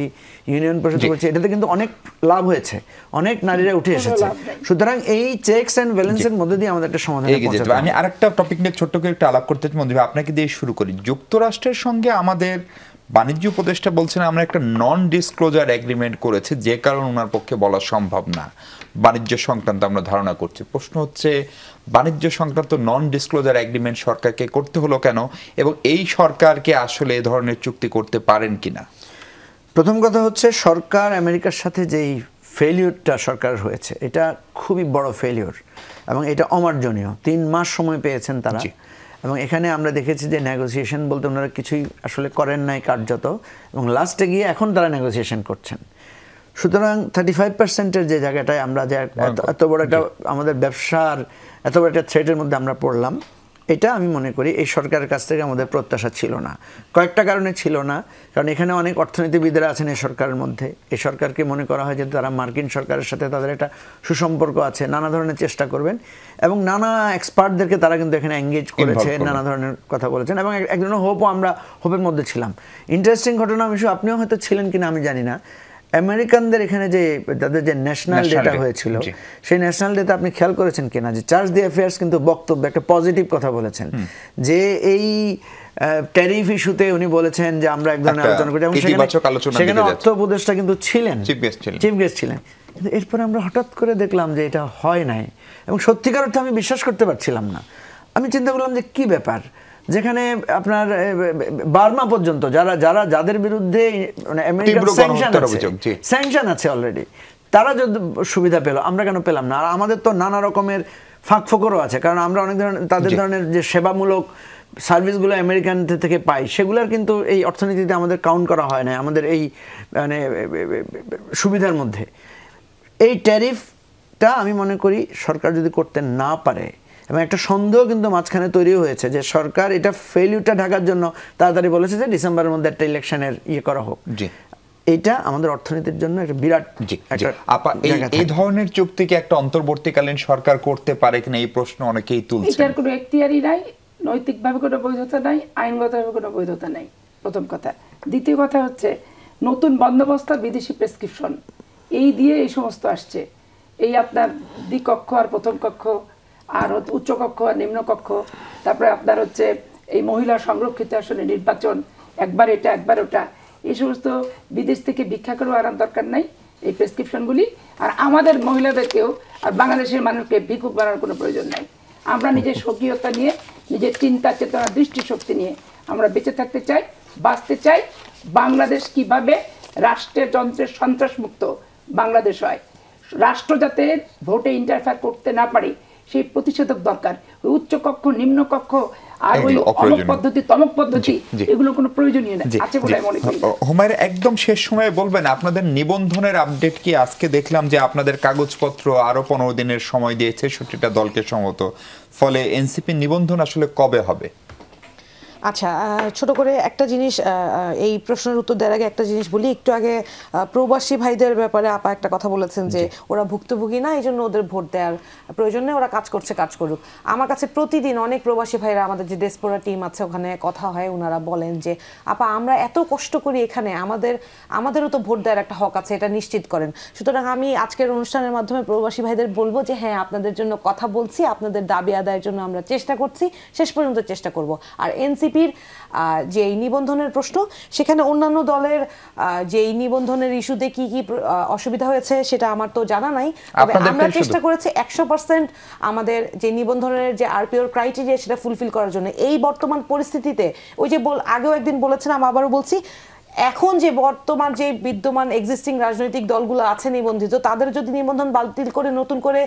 ইউনিয়ন পরিষদ করেছি, এটাতে কিন্তু অনেক লাভ হয়েছে, অনেক নারীরা উঠে এসেছে। সুতরাং এই চেকস এন্ড ব্যালেন্সের মধ্যে দিয়ে আমাদের একটা সমাধান পৌঁছাতে হবে। আমি আরেকটা টপিক নিয়ে ছোট্ট করে একটু আলাপ করতে চাই মন্দির ভাই, আপনাকে দিয়ে শুরু করি। যুক্তরাষ্ট্রের সঙ্গে আমাদের বাণিজ্য উপদেষ্টা বলছেন আমরা একটা নন ডিসক্লোজার এগ্রিমেন্ট করেছি, যে কারণে ওনার পক্ষে বলা সম্ভব না বাণিজ্য সংক্রান্ত আমরা ধারণা করছি। প্রশ্ন হচ্ছে বাণিজ্য সংক্রান্ত নন ডিসক্লোজার এগ্রিমেন্ট সরকারকে করতে হলো কেন, এবং এই সরকারকে আসলে এ ধরনের চুক্তি করতে পারেন কিনা? প্রথম কথা হচ্ছে সরকার আমেরিকার সাথে যেই ফেলিওরটা সরকার হয়েছে এটা খুবই বড় ফেলিওর এবং এটা অমার্জনীয়। 3 মাস সময় পেয়েছেন তারা, এবং এখানে আমরা দেখেছি যে নেগোসিয়েশন বলতে ওনারা কিছুই আসলে করেন নাই কার্যত, এবং লাস্টে গিয়ে এখন তারা নেগোসিয়েশন করছেন। সুতরাং 35%-এর যে জায়গাটায় আমরা যে এত বড় একটা আমাদের ব্যবসার এত বড় একটা থ্রেটের মধ্যে আমরা পড়লাম, এটা আমি মনে করি এই সরকারের কাছ থেকে আমাদের প্রত্যাশা ছিল না। কয়েকটা কারণে ছিল না, কারণ এখানে অনেক অর্থনীতিবিদরা আছেন এই সরকারের মধ্যে। এই সরকারকে মনে করা হয় যে তারা মার্কিন সরকারের সাথে তাদের একটা সুসম্পর্ক আছে, নানা ধরনের চেষ্টা করবেন, এবং নানা এক্সপার্টদেরকে তারা কিন্তু এখানে এঙ্গেজ করেছে, নানা ধরনের কথা বলেছেন, এবং একজন আমরা হোপের মধ্যে ছিলাম। ইন্টারেস্টিং ঘটনা বিষয়, আপনিও হয়তো ছিলেন কিনা আমি জানি না, আমেরিকানদের এখানে যে তাদের যে ন্যাশনাল ডেটা হয়েছিল, সেই ন্যাশনাল ডেটা আপনি খেয়াল করেছেন কিনা যে চার্জ দি অ্যাফেয়ার্স কিন্তু বক্তব্য একটা পজিটিভ কথা বলেছেন, যে এই ট্যারিফ ইস্যুতে উনি বলেছেন যে আমরা এক ধরনের আলোচনা করি, এবং সেখানে অর্থ উপদেষ্টা কিন্তু ছিলেন, চিফ গেস্ট ছিলেন। কিন্তু এরপরে আমরা হঠাৎ করে দেখলাম যে এটা হয় নাই, এবং সত্যিকার অর্থে আমি বিশ্বাস করতে পারছিলাম না। আমি চিন্তা করলাম যে কি ব্যাপার, যেখানে আপনার বার্মা পর্যন্ত যাদের বিরুদ্ধে মানে আমেরিকান স্যাংশন আছে অলরেডি, তারা যদি সুবিধা পেল, আমরা কেন পেলাম না? আর আমাদের তো নানা রকমের ফাঁক ফোকরও আছে, কারণ আমরা অনেক ধরনের তাদের ধরনের যে সেবামূলক সার্ভিসগুলো আমেরিকান থেকে পাই, সেগুলোর কিন্তু এই অর্থনীতিতে আমাদের কাউন্ট করা হয় না আমাদের এই মানে সুবিধার মধ্যে। এই ট্যারিফটা আমি মনে করি সরকার যদি করতে না পারে, এবং একটা সন্দেহ কিন্তু মাঝখানে তৈরি হয়েছে যে সরকার এটা ফেলিউরটা ঢাকার জন্য তাড়াতাড়ি বলেছে যে ডিসেম্বরের মধ্যে একটা ইলেকশনের করা হোক। এটা আমাদের অর্থনীতির জন্য একটা বিরাট এই ধরনের চুক্তিকে একটা অন্তর্বর্তীকালীন সরকার করতে পারে কিনা এই প্রশ্ন অনেকেই তুলছে। এটার কোনো এখতিয়ারই নাই, নৈতিকভাবে কোনো বৈধতা নাই, আইনগতভাবে কোনো বৈধতা নাই, প্রথম কথা। দ্বিতীয় কথা হচ্ছে নতুন বন্দোবস্ত, বিদেশি প্রেসক্রিপশন, এই দিয়ে এই সমস্ত আসছে। এই আপনার দ্বিকক্ষ আর প্রথম কক্ষ, আর উচ্চকক্ষ আর নিম্নকক্ষ, তারপরে আপনার হচ্ছে এই মহিলা সংরক্ষিত আসনে নির্বাচন, একবার এটা একবার ওটা, এই সমস্ত বিদেশ থেকে ভিক্ষা করেও আনার দরকার নাই এই প্রেসক্রিপশনগুলি। আর আমাদের মহিলাদেরকেও আর বাংলাদেশের মানুষকে ভিক্ষুক বানানোর কোনো প্রয়োজন নাই। আমরা নিজের স্বকীয়তা নিয়ে, নিজের চিন্তা চেতনা দৃষ্টিশক্তি নিয়ে আমরা বেঁচে থাকতে চাই, বাঁচতে চাই। বাংলাদেশ কিভাবে রাষ্ট্রের যন্ত্রের সন্ত্রাসমুক্ত বাংলাদেশ হয়, রাষ্ট্র যাতে ভোটে ইন্টারফেয়ার করতে না পারে সেই প্রতিষেধক দরকার। ওই উচ্চ কক্ষ নিম্ন কক্ষ আর ওই অমুক পদ্ধতি তমক পদ্ধতি, এগুলো কোনো প্রয়োজনীয় না আছে বলে মনে করি। হুমায়রা, একদম শেষ সময়ে বলবেন আপনাদের নিবন্ধনের আপডেট কি? আজকে দেখলাম যে আপনাদের কাগজপত্র আরো 15 দিনের সময় দিয়েছে 66টা দলকে সম্মত, ফলে এনসিপি নিবন্ধন আসলে কবে হবে? আচ্ছা, ছোট করে একটা জিনিস, এই প্রশ্নের উত্তর দেওয়ার আগে একটা জিনিস বলি। একটু আগে প্রবাসী ভাইদের ব্যাপারে আপা একটা কথা বলেছেন যে ওরা ভুক্তভোগী না, এই জন্য ওদের ভোট দেওয়ার প্রয়োজন নেই, ওরা কাজ করছে, কাজ করুক। আমার কাছে প্রতিদিন অনেক প্রবাসী ভাইরা, আমাদের যে ডেসপোরা টিম আছে ওখানে কথা হয়, ওনারা বলেন যে আপা আমরা এত কষ্ট করি এখানে, আমাদেরও তো ভোট দেওয়ার একটা হক আছে, এটা নিশ্চিত করেন। সুতরাং আমি আজকের অনুষ্ঠানের মাধ্যমে প্রবাসী ভাইদের বলবো যে হ্যাঁ, আপনাদের জন্য কথা বলছি, আপনাদের দাবি আদায়ের জন্য আমরা চেষ্টা করছি, শেষ পর্যন্ত চেষ্টা করব। আর এনসিপির যে এই নিবন্ধনের প্রশ্ন, সেখানে অন্যান্য দলের যে এই নিবন্ধনের ইস্যুতে কি কি অসুবিধা হয়েছে সেটা আমার তো জানা নাই, তবে আমরা চেষ্টা করেছি 100% আমাদের যে নিবন্ধনের যে আরপিওর ক্রাইটেরিয়া সেটা ফুলফিল করার জন্য। এই বর্তমান পরিস্থিতিতে ওই যে আগেও একদিন বলেছিলাম, আবারও বলছি, এখন যে বর্তমান যে বিদ্যমান এক্সিস্টিং রাজনৈতিক দলগুলো আছে নিবন্ধিত, তাদের যদি নিবন্ধন বাতিল করে নতুন করে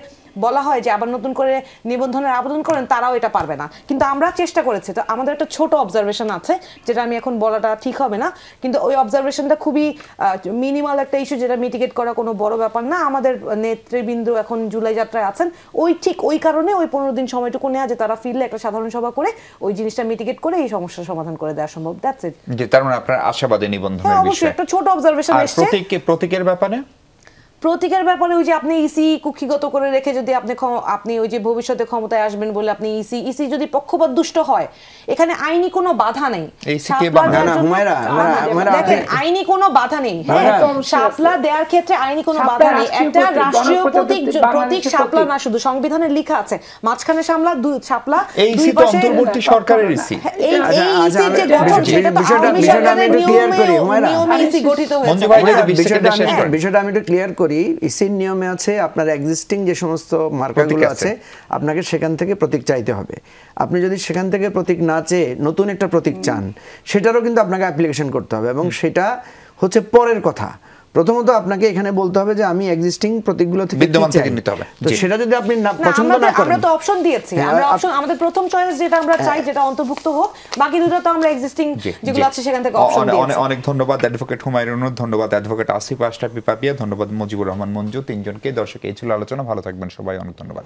বলা হয় যে আবার নতুন করে নিবন্ধনের আবেদন করেন, তারাও এটা পারবে না। কিন্তু আমরা চেষ্টা করেছি। তো আমাদের একটা ছোট অবজারভেশন আছে, যেটা আমি এখন বলাটা ঠিক হবে না, কিন্তু ওই অবজারভেশনটা খুবই মিনিমাল একটা ইস্যু, যেটা মিটিগেট করা কোনো বড় ব্যাপার না। আমাদের নেতৃবৃন্দ এখন জুলাই যাত্রায় আছেন, ঠিক ওই কারণে ওই 15 দিন সময়টুকু নেওয়া, যে তারা ফিরলে একটা সাধারণ সভা করে ওই জিনিসটা মিটিগেট করে এই সমস্যার সমাধান করে দেওয়া সম্ভব। That's it. যে তার মানে আপনার আশাবাদী নিবন্ধনের বিষয়ে একটা ছোট অবজারভেশন এসেছে। প্রতীকের ব্যাপারে ওই যে আপনি ইসি কুক্ষিগত করে রেখে যদি আপনি ওই যে ভবিষ্যতে ক্ষমতায় আসবেন বলে আপনি ইসি যদি পক্ষপাত দুষ্ট হয়, এখানে আইনি কোনো বাধা নেই। দেখেন, আইনি কোনো বাধা নেই, শাপলা দেওয়ার ক্ষেত্রে আইনি কোনো বাধা নেই। একটা রাষ্ট্রীয় প্রতীক শাপলা না, শুধু সংবিধানে লেখা আছে মাঝখানে শাপলা, দুই পাশে অন্তর্বর্তী সরকারের ইসি। এই ইসি যে গঠন, সেটা তো আওয়ামী সরকারের নিয়মে ইসি গঠিত হয়েছে। বিষয়টা আমি একটু ক্লিয়ার করি। ইসির নিয়মে আছে আপনার এক্সিস্টিং যে সমস্ত মার্কারগুলো আছে, আপনাকে সেখান থেকে প্রতীক চাইতে হবে। আপনি যদি সেখান থেকে প্রতীক না চেয়ে নতুন একটা প্রতীক চান, সেটারও কিন্তু আপনাকে অ্যাপ্লিকেশন করতে হবে, এবং সেটা হচ্ছে পরের কথা। প্রথমত আপনাকে এখানে বলতে হবে যে আমি এক্সিস্টিং প্রতীকগুলো থেকে বিদ্যমান থেকে নিতে হবে। তো সেটা যদি আপনি পছন্দ না করেন, আমরা তো অপশন দিয়েছি, আমরা অপশন আমাদের প্রথম চয়েস যেটা আমরা চাই যেটা অন্তর্ভুক্ত হোক, বাকি দুটো তো আমরা এক্সিস্টিং যেগুলো আছে সেখান থেকে অপশন দিয়েছি। অনেক ধন্যবাদ অ্যাডভোকেট হুমায়ুন, ধন্যবাদ অ্যাডভোকেট আসিফ আশরাফি পাপিয়া, ধন্যবাদ মুজিবুর রহমান মঞ্জু, তিনজনকে। দর্শক, এই ছিল আলোচনা। ভালো থাকবেন সবাই, অনেক ধন্যবাদ।